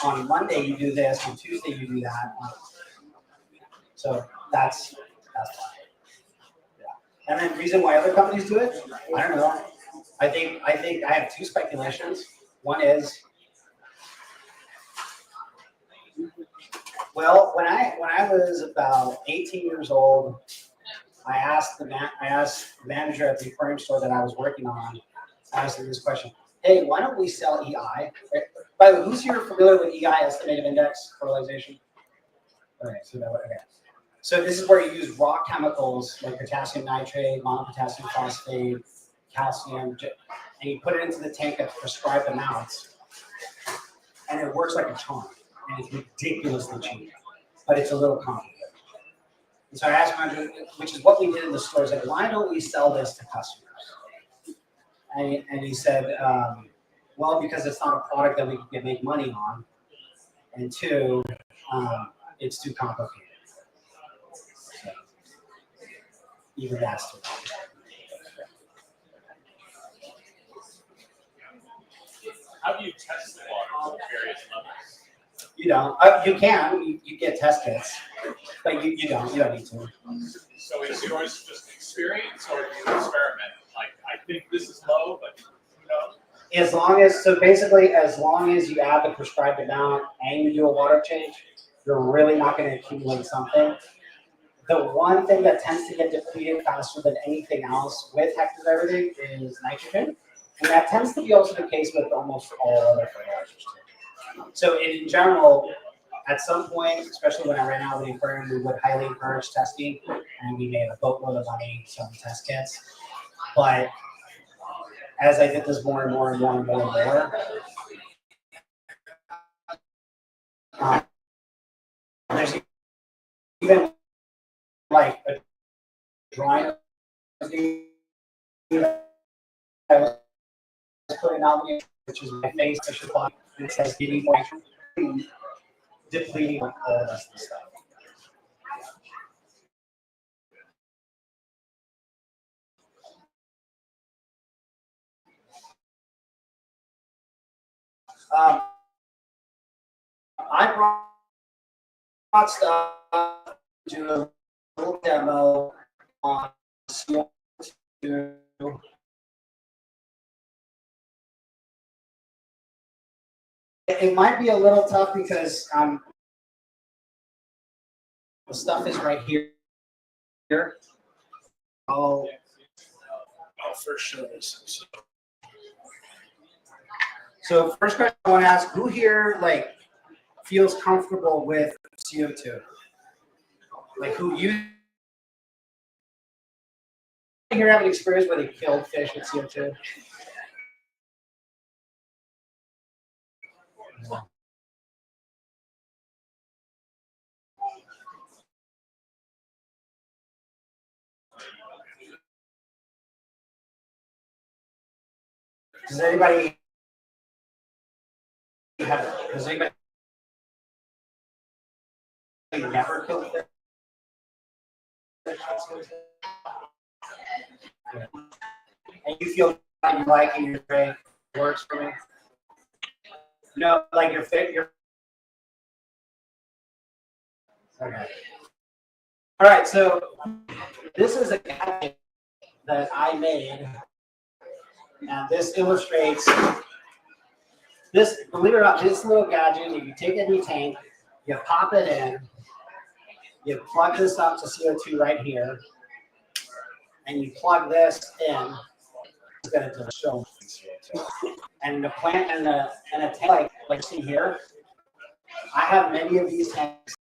On Monday you do this, on Tuesday you do that. So that's why. Yeah. And then the reason why other companies do it, I don't know. I think I have 2 speculations. One is, well, when I was about 18 years old, I asked the manager at the aquarium store that I was working on, I asked him this question: hey, why don't we sell EI? By the way, who's here familiar with EI, estimated index fertilization? Okay, so this is where you use raw chemicals like potassium nitrate, monopotassium phosphate, calcium, and you put it into the tank at prescribed amounts, and it works like a charm, and it's ridiculously cheap, but it's a little complicated. And so I asked manager, which is what we did in the stores, like, why don't we sell this to customers? And he said, well, because it's not a product that we can make money on, and 2, it's too complicated. So, even that's too complicated. How do you test the water at various levels? You don't. You can. You get test kits, but you don't. You don't need to. So is yours just experience, or do you experiment? Like, I think this is low, but who knows? As long as you add the prescribed amount and you do a water change, you're really not going to accumulate something. The one thing that tends to get depleted faster than anything else with Hector's everything is nitrogen, and that tends to be also the case with almost all other fertilizers too. So in general, at some point, especially when I ran out of the aquarium, we would highly encourage testing, and we made a boatload of money selling test kits. But as I did this more and more, there's even like a drawing I was putting out, which is my face, fish body, and it says getting more depleting all the rest of the stuff. I brought stuff to a little demo on CO2. It might be a little tough because the stuff is right here. I'll first show this. So first question I want to ask: who here feels comfortable with CO2? Like who you here have an experience where they killed fish with CO2? Does anybody never killed fish? And you feel like you like and you're great. works for me. No, like your fit, your. Okay. All right, so this is a gadget that I made, and this illustrates this. Believe it or not, this little gadget. If you take a new tank, you pop it in, you plug this up to CO2 right here, and you plug this in. It's going to show. And the plant and a tank like see here. I have many of these tanks.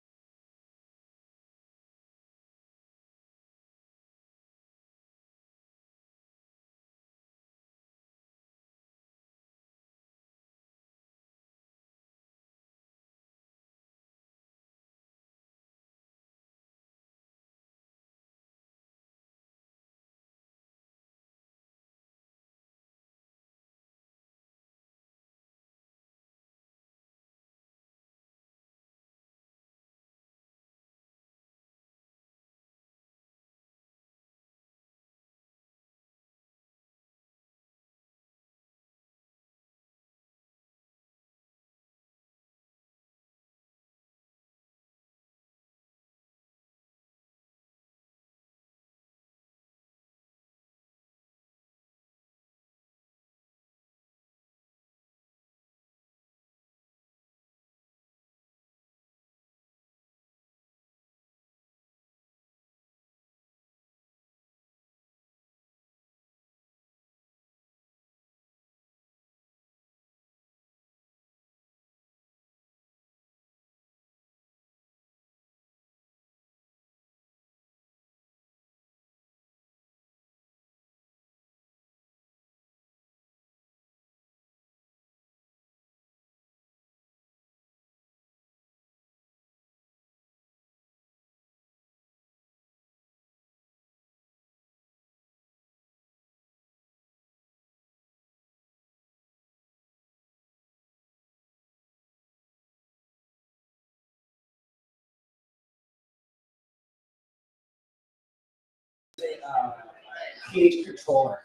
pH controller.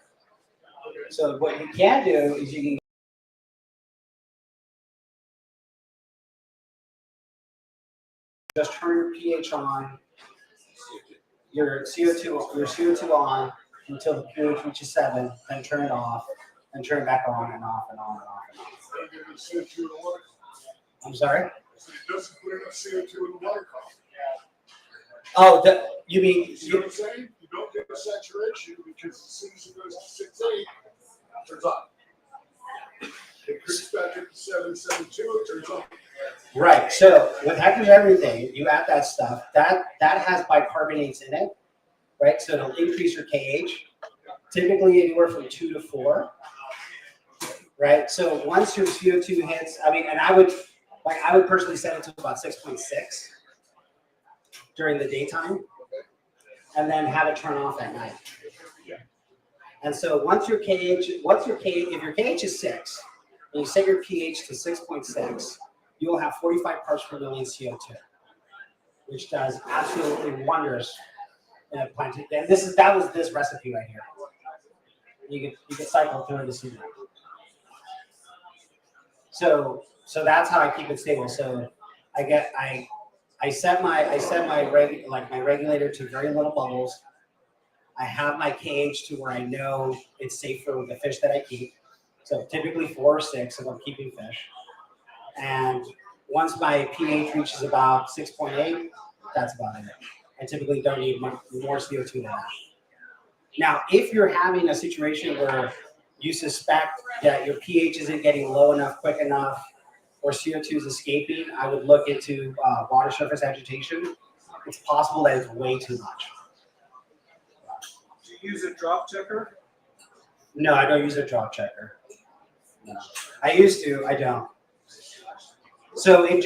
So what you can do is you can just turn your pH on, your CO2 on until the pH reaches 7, then turn it off, then turn it back on and off and on and off and on. I'm sorry? It doesn't put enough CO2 in the water column. Oh, you mean? You see what I'm saying? You don't get a saturation because as soon as it goes to 6.8, it turns on. It creeps back up to 7.72, it turns on. Right. So with Hector's everything, you add that stuff. That has bicarbonates in it, right? So it'll increase your KH. Typically anywhere from 2 to 4. Right. So once your CO2 hits, I mean, and I would personally set it to about 6.6 during the daytime, and then have it turn off at night. And so once your KH, if your KH is 6, and you set your pH to 6.6, you will have 45 parts per million CO2, which does absolutely wonders in a plant. And that was this recipe right here. You can cycle through it to see that. So that's how I keep it stable. So I set my regulator to very little bubbles. I have my KH to where I know it's safe for the fish that I keep. So typically 4 or 6 if I'm keeping fish. And once my pH reaches about 6.8, that's about it. I typically don't need more CO2 than that. Now, if you're having a situation where you suspect that your pH isn't getting low enough, quick enough, or CO2 is escaping, I would look into water surface agitation. It's possible that it's way too much. Do you use a drop checker? No, I don't use a drop checker. No. I used to, I don't. So maybe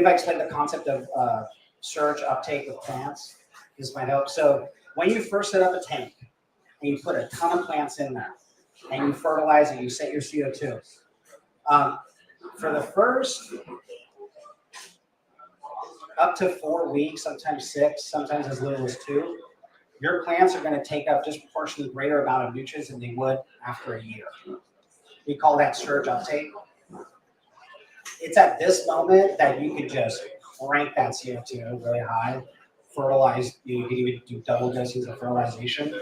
if I explain the concept of surge uptake with plants, this might help. So when you first set up a tank and you put a ton of plants in there and you fertilize and you set your CO2, for the first up to 4 weeks, sometimes 6, sometimes as little as 2, your plants are going to take up disproportionately greater amount of nutrients than they would after a year. We call that surge uptake. It's at this moment that you can just crank that CO2 really high, fertilize, you can even do double doses of fertilization,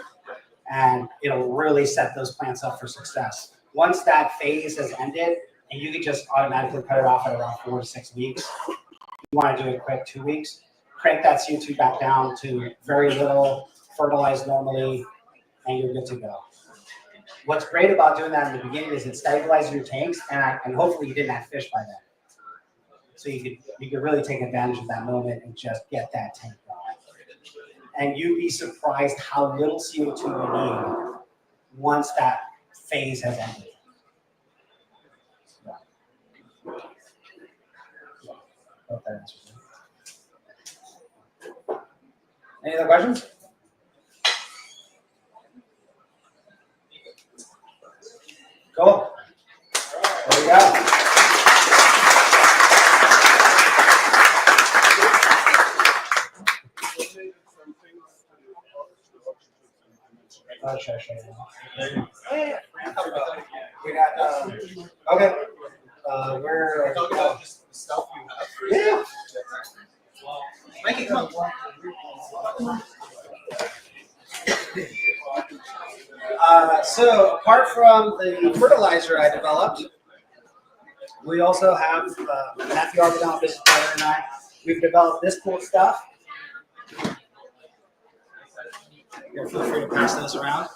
and it'll really set those plants up for success. Once that phase has ended, and you can just automatically cut it off at around 4 to 6 weeks. You want to do it quick, 2 weeks, crank that CO2 back down to very little, fertilize normally, and you're good to go. What's great about doing that in the beginning is it stabilizes your tanks, and hopefully you didn't have fish by then. So you could really take advantage of that moment and just get that tank going. And you'd be surprised how little CO2 you need once that phase has ended. Hope that answers it. Any other questions? Cool. There we go. Oh, sure. We got, okay. We're talking about just the stuff you have. Yeah. Mikey, come on. So apart from the fertilizer I developed, we also have Matthew Arbidon, business partner, and I. We've developed this cool stuff. Feel free to pass those around.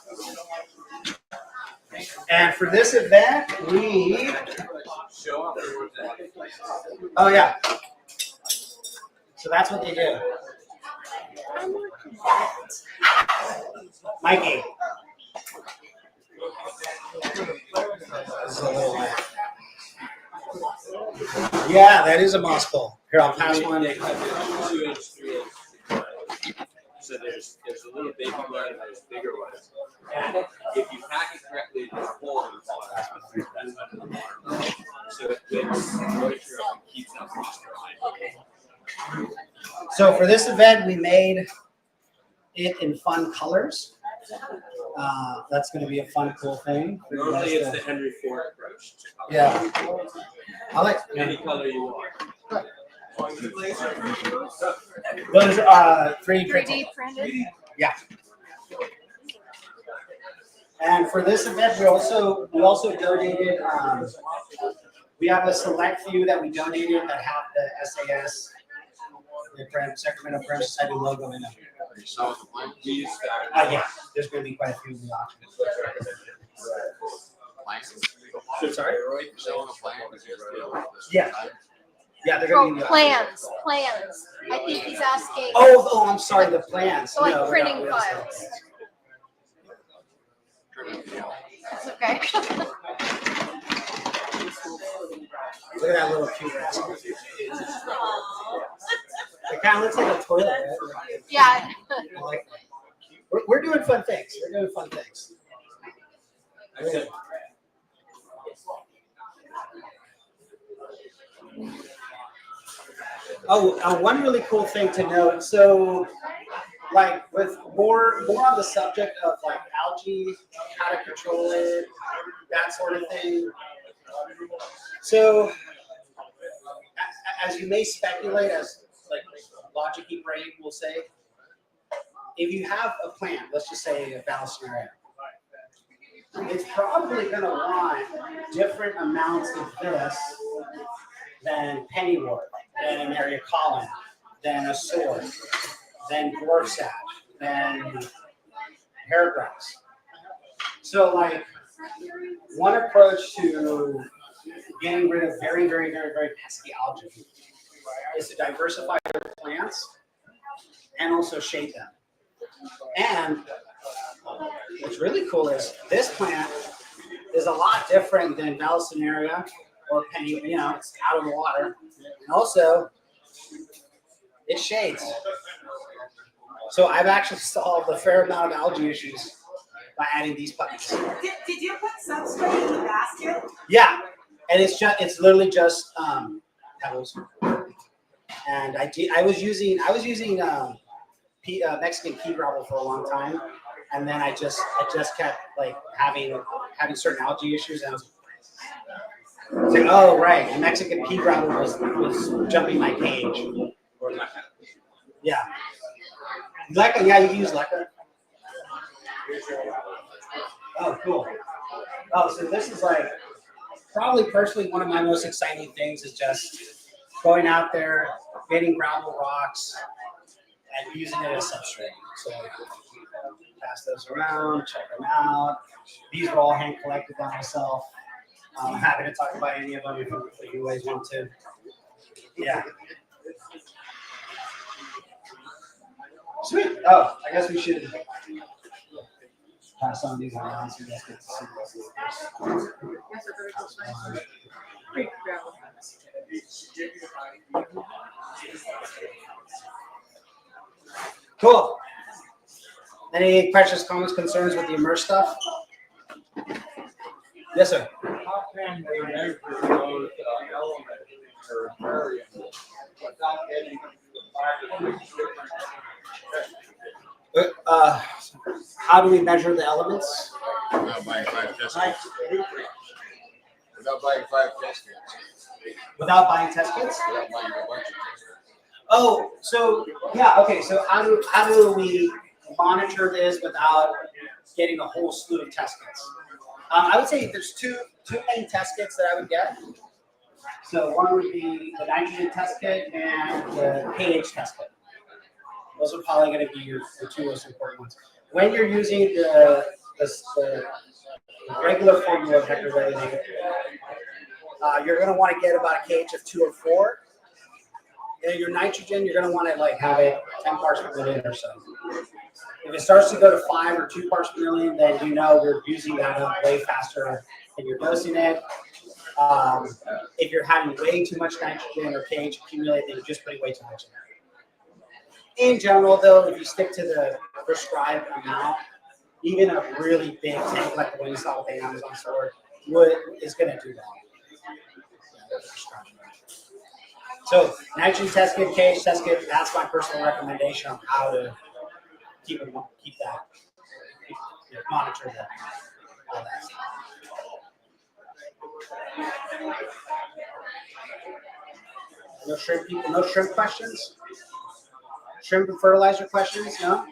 And for this event, we. Oh yeah. So that's what they do. Mikey. Yeah, that is a moss pole. Here, I'll pass one. So there's a little baby one and there's bigger ones. And if you pack it correctly, there's a hole in the bottom. That's under the water. So it picks moisture up and keeps that moisture alive. So for this event, we made it in fun colors. That's going to be a fun, cool thing. Normally it's the Henry Ford approach. Yeah. I like any color you want. Those 3D printed. Yeah. And for this event, we also donated. We have a select few that we donated that have the SAS, the Sacramento Prem Society logo in them. Yeah, there's going to be quite a few in the auction. So sorry. Yeah. Yeah, they're going to be in the plans. I think he's asking. Oh, I'm sorry, the plans. So like No, printing files. That's okay. Look at that little cute rascal. It kind of looks like a toilet, right? Yeah. We're doing fun things. Oh, one really cool thing to note. So, like, with more on the subject of like algae, how to control it, that sort of thing. So, as you may speculate, as like logic-y brain will say, if you have a plant, let's just say a Lara-Sacramento, it's probably going to want different amounts of this than pennywort, than Area column, than a sword, than dwarf sage, than hairgrass. So, like, one approach to getting rid of very, very, very, very pesky algae is to diversify your plants and also shade them. And what's really cool is this plant is a lot different than Lara-Sacramento or penny, it's out of the water. And also, it shades. So I've actually solved a fair amount of algae issues by adding these puppies. Did you put substrate in the basket? Yeah, and it's literally just pebbles. And I was using Mexican pea gravel for a long time, and then I just kept like having certain algae issues, and I was like, oh right, the Mexican pea gravel was jumping my cage. Yeah. Leca, yeah, you can use Leca. Oh, cool. Oh, so this is like probably personally one of my most exciting things is just going out there, getting gravel rocks, and using it as substrate. So pass those around, check them out. These were all hand collected by myself. I'm happy to talk about any of them if you guys want to. Yeah. Sweet. Oh, I guess we should pass on these around so you guys get to see those. Cool. Any questions, comments, concerns with the immerse stuff? Yes, sir. How can they measure those elements or variants without getting How do we measure the elements? Without buying 5 test kits. Without buying 5 test kits. Without buying test kits? Without buying a bunch of test kits. Oh, so yeah, okay. So how do we monitor this without getting a whole slew of test kits? I would say there's two main test kits that I would get. So one would be the nitrogen test kit and the pH test kit. Those are probably going to be your two most important ones. When you're using the regular formula of Hector Rating, you're going to want to get about a kH of 2 or 4. And your nitrogen, you're going to want to like have it 10 parts per million or so. If it starts to go to 5 or 2 parts per million, then you know you're using that up way faster than you're dosing it. If you're having way too much nitrogen or pH accumulate, then you're just putting way too much in there. In general, though, if you stick to the prescribed amount, even a really big tank like the one you saw with the Amazon store is going to do that. So, nitrogen test kit, pH test kit, that's my personal recommendation on how to keep that, monitor that, all that stuff. No shrimp people, no shrimp questions? Shrimp and fertilizer questions, no?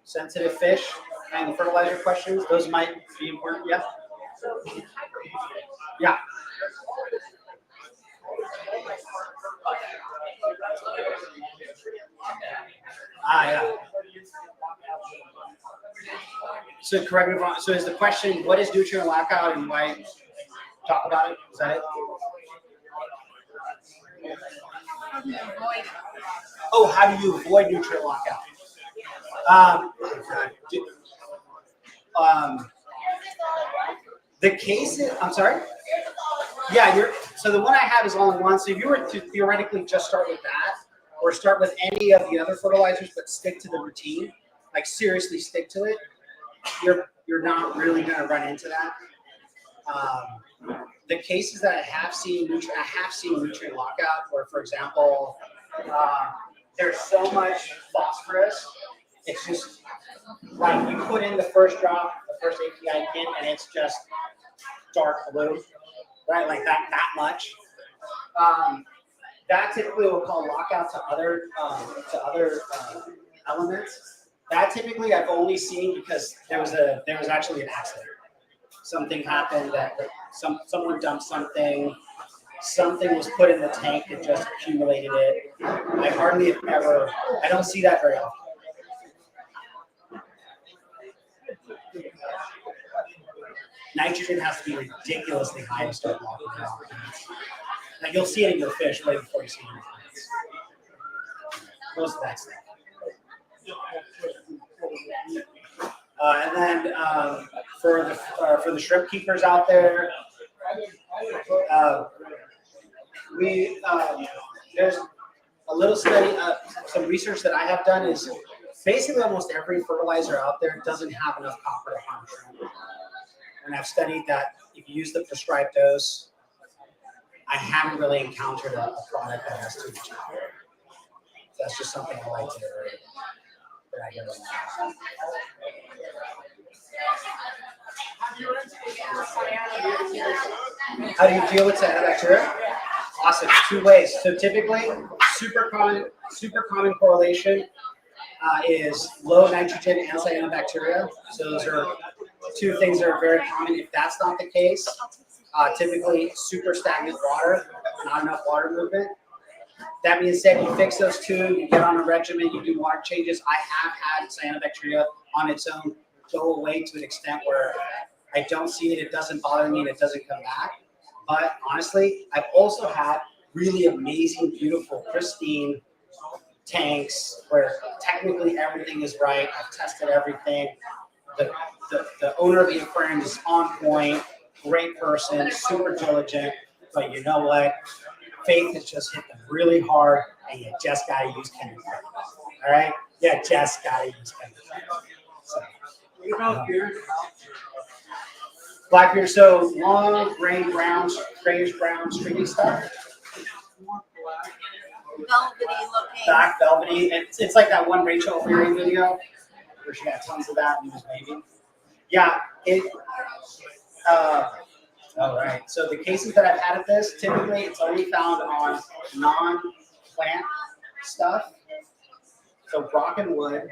Sensitive fish and fertilizer questions, those might be important, yeah? Yeah. Yeah. So correct me if I'm wrong, so is the question, what is nutrient lockout and why talk about it? Is that it? Oh, how do you avoid nutrient lockout? The cases, I'm sorry? Yeah, so the one I have is all in one. So if you were to theoretically just start with that, or start with any of the other fertilizers, but stick to the routine, like seriously stick to it, you're not really going to run into that. The cases that I have seen nutrient lockout, where for example, there's so much phosphorus, it's just like you put in the first drop, the first API kit, and it's just dark blue, right? Like that much. That typically we'll call lockout to other elements. That typically I've only seen because there was actually an accident. Something happened that someone dumped something was put in the tank that just accumulated it. I don't see that very often. Nitrogen has to be ridiculously high to start locking out. Like you'll see it in your fish way before you see it in your plants. Most of that stuff. And then for the shrimp keepers out there, there's a little study, some research that I have done is basically almost every fertilizer out there doesn't have enough copper to harm shrimp. And I've studied that if you use the prescribed dose, I haven't really encountered a product that has too much copper. So that's just something I like to Did I get it? How do you deal with cyanobacteria? Awesome. Two ways. So typically, super common correlation is low nitrogen and cyanobacteria. So those are two things that are very common. If that's not the case, typically super stagnant water, not enough water movement. That being said, you fix those two, you get on a regimen, you do water changes. I have had cyanobacteria on its own go away to an extent where I don't see it, it doesn't bother me, and it doesn't come back. But honestly, I've also had really amazing, beautiful, pristine tanks where technically everything is right. I've tested everything. The owner of the aquarium is on point, great person, super diligent, but you know what? Faith has just hit them really hard, and you just gotta use chemicals. All right? You just gotta use chemicals. So, What about beard? black beard, so long, gray, brown, grayish brown, stringy stuff. Velvety looking. Black, velvety. It's like that one Rachel Leary video where she got tons of that and was waving. Yeah, all right. So the cases that I've had of this, typically it's only found on non-plant stuff. So rock and wood.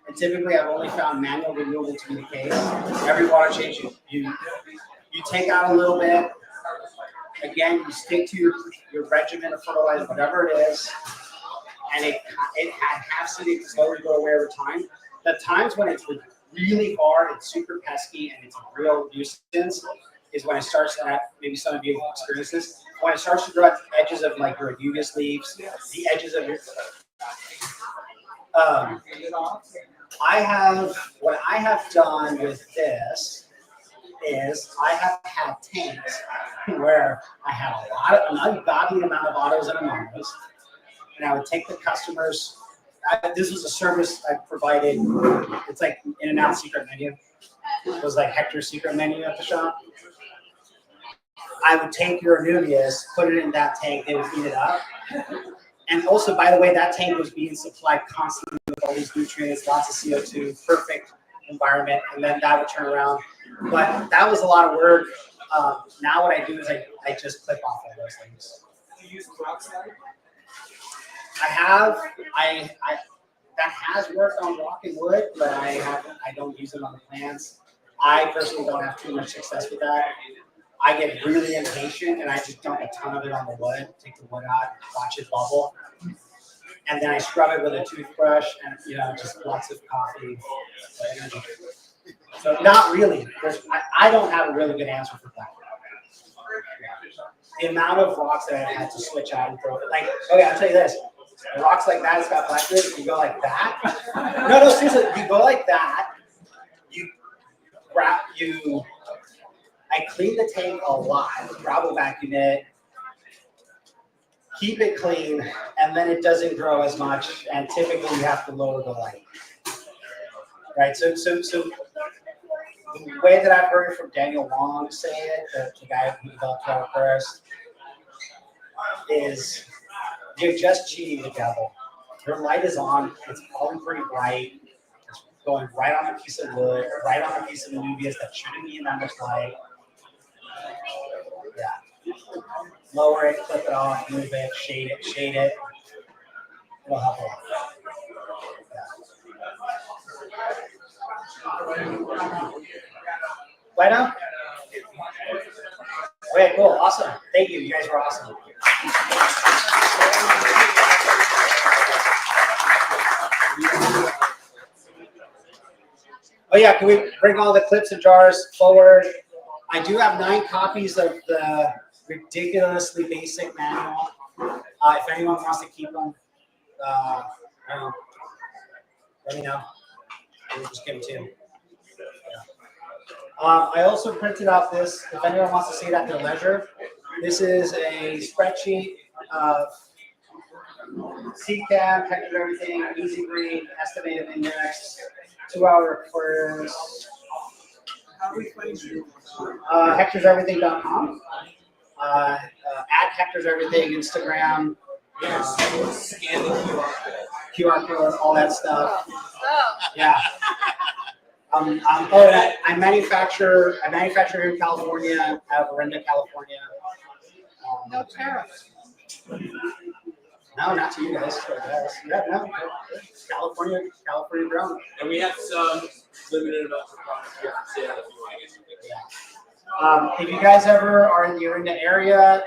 And typically I've only found manual removal to be the case. Every water change, you take out a little bit. Again, you stick to your regimen of fertilizer, whatever it is. And it has to slowly go away over time. The times when it's really hard and super pesky and it's a real nuisance is when it starts to, maybe some of you have experienced this, when it starts to grow at the edges of like your Anubias leaves, the edges of your, what I have done with this is I have had tanks where I had an ungodly amount of autos and amonos, and I would take the customers, this was a service I provided, it's like In-N-Out secret menu. It was like Hector's secret menu at the shop. I would take your Anubias, put it in that tank, they would eat it up. And also, by the way, that tank was being supplied constantly with all these nutrients, lots of CO2, perfect environment, and then that would turn around. But that was a lot of work. Now what I do is I just clip off all those things. Do you use peroxide? That has worked on rock and wood, but I don't use it on the plants. I personally don't have too much success with that. I get really impatient and I just dump a ton of it on the wood, take the wood out, watch it bubble. And then I scrub it with a toothbrush and, just lots of coffee. So not really. I don't have a really good answer for that. The amount of rocks that I've had to switch out and throw, okay, I'll tell you this. Rocks like that, it's got black beard, you go like that. No, seriously, you go like that. I clean the tank a lot, gravel vacuum it, keep it clean, and then it doesn't grow as much, and typically you have to lower the light. Right, so the way that I've heard it from Daniel Wong say it, the guy who developed Lara-Sacramento, is you're just cheating the devil. Your light is on, it's falling pretty bright, it's going right on a piece of wood, right on a piece of Anubias that shouldn't be in that much light. Yeah. Lower it, clip it off, move it, shade it. It'll help a lot. Right now? Okay, cool, awesome. Thank you. You guys were awesome. Oh yeah, can we bring all the clips and jars forward? I do have 9 copies of the ridiculously basic manual. If anyone wants to keep them, I don't know, let me know. We'll just give them to you. I also printed out this, if anyone wants to see it at their leisure. This is a spreadsheet of CCAB, Hector everything, easy read, estimated index, 2-hour reports. How do we find you? HectorsEverything.com. At Hector's Everything, Instagram. Scan the QR code. QR code, all that stuff. Yeah. Oh, and I manufacture here in California, out of Orinda, California. No tariffs. No, not to you guys. Yeah, no. California grown. And we have some limited amounts of products here for sale if you want to get something. Yeah. If you guys ever are in the Orinda area,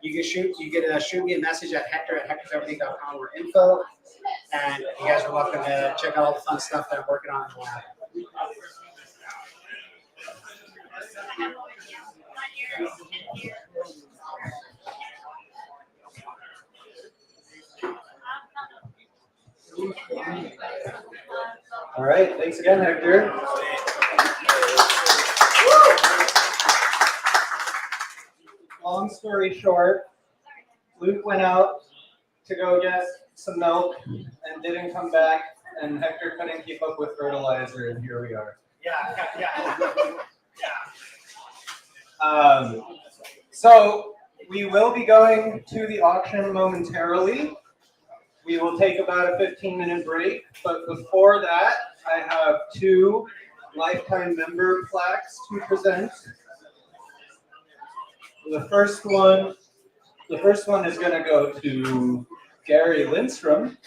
you can shoot me a message at Hector@hectorseverything.com or info. And you guys are welcome to check out all the fun stuff that I'm working on in the lab. All right, thanks again, Hector. Long story short, Luke went out to go get some milk and didn't come back, and Hector couldn't keep up with fertilizer, and here we are. So we will be going to the auction momentarily. We will take about a 15-minute break, but before that, I have 2 lifetime member plaques to present. The first one is going to go to Gary Lindstrom.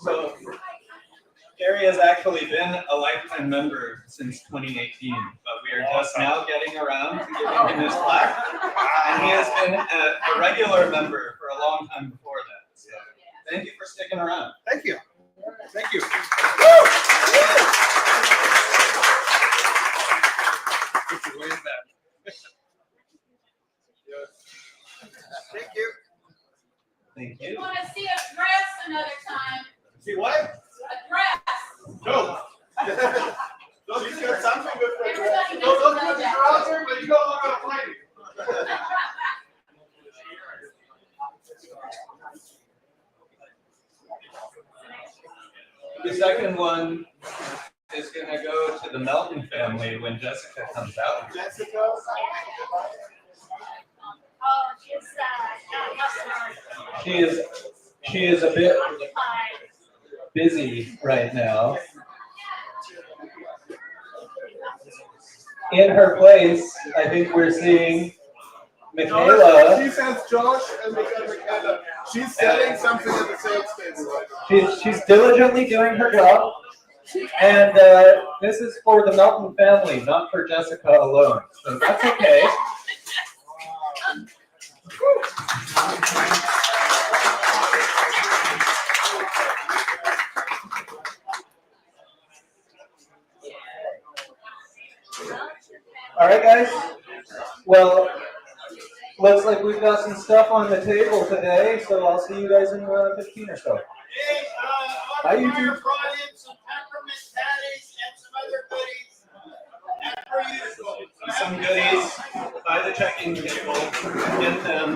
So Gary has actually been a lifetime member since 2018, but we are just now getting around to giving him his plaque. And he has been a regular member for a long time before that. So thank you for sticking around. Thank you. Thank you. This is way back. Thank you. Thank you. You want to see a dress another time? See what? A dress. No. No, you got something good for Everybody No, those knows pictures that. are out there, but you don't look at a plane. The second one is going to go to the Melton family when Jessica comes out. Jessica? Oh, she's She is a bit busy right now. In her place, I think we're seeing Michaela. She says Josh and Michaela. She's selling something at the sales table right now. She's diligently doing her job. And this is for the Melton family, not for Jessica alone. So that's okay. All right, guys. Well, looks like we've got some stuff on the table today, so I'll see you guys in 15 or so. Hey, Bye, Fire YouTube. brought in some peppermint patties and some other goodies. And per usual. Some goodies by the check-in table. Get them.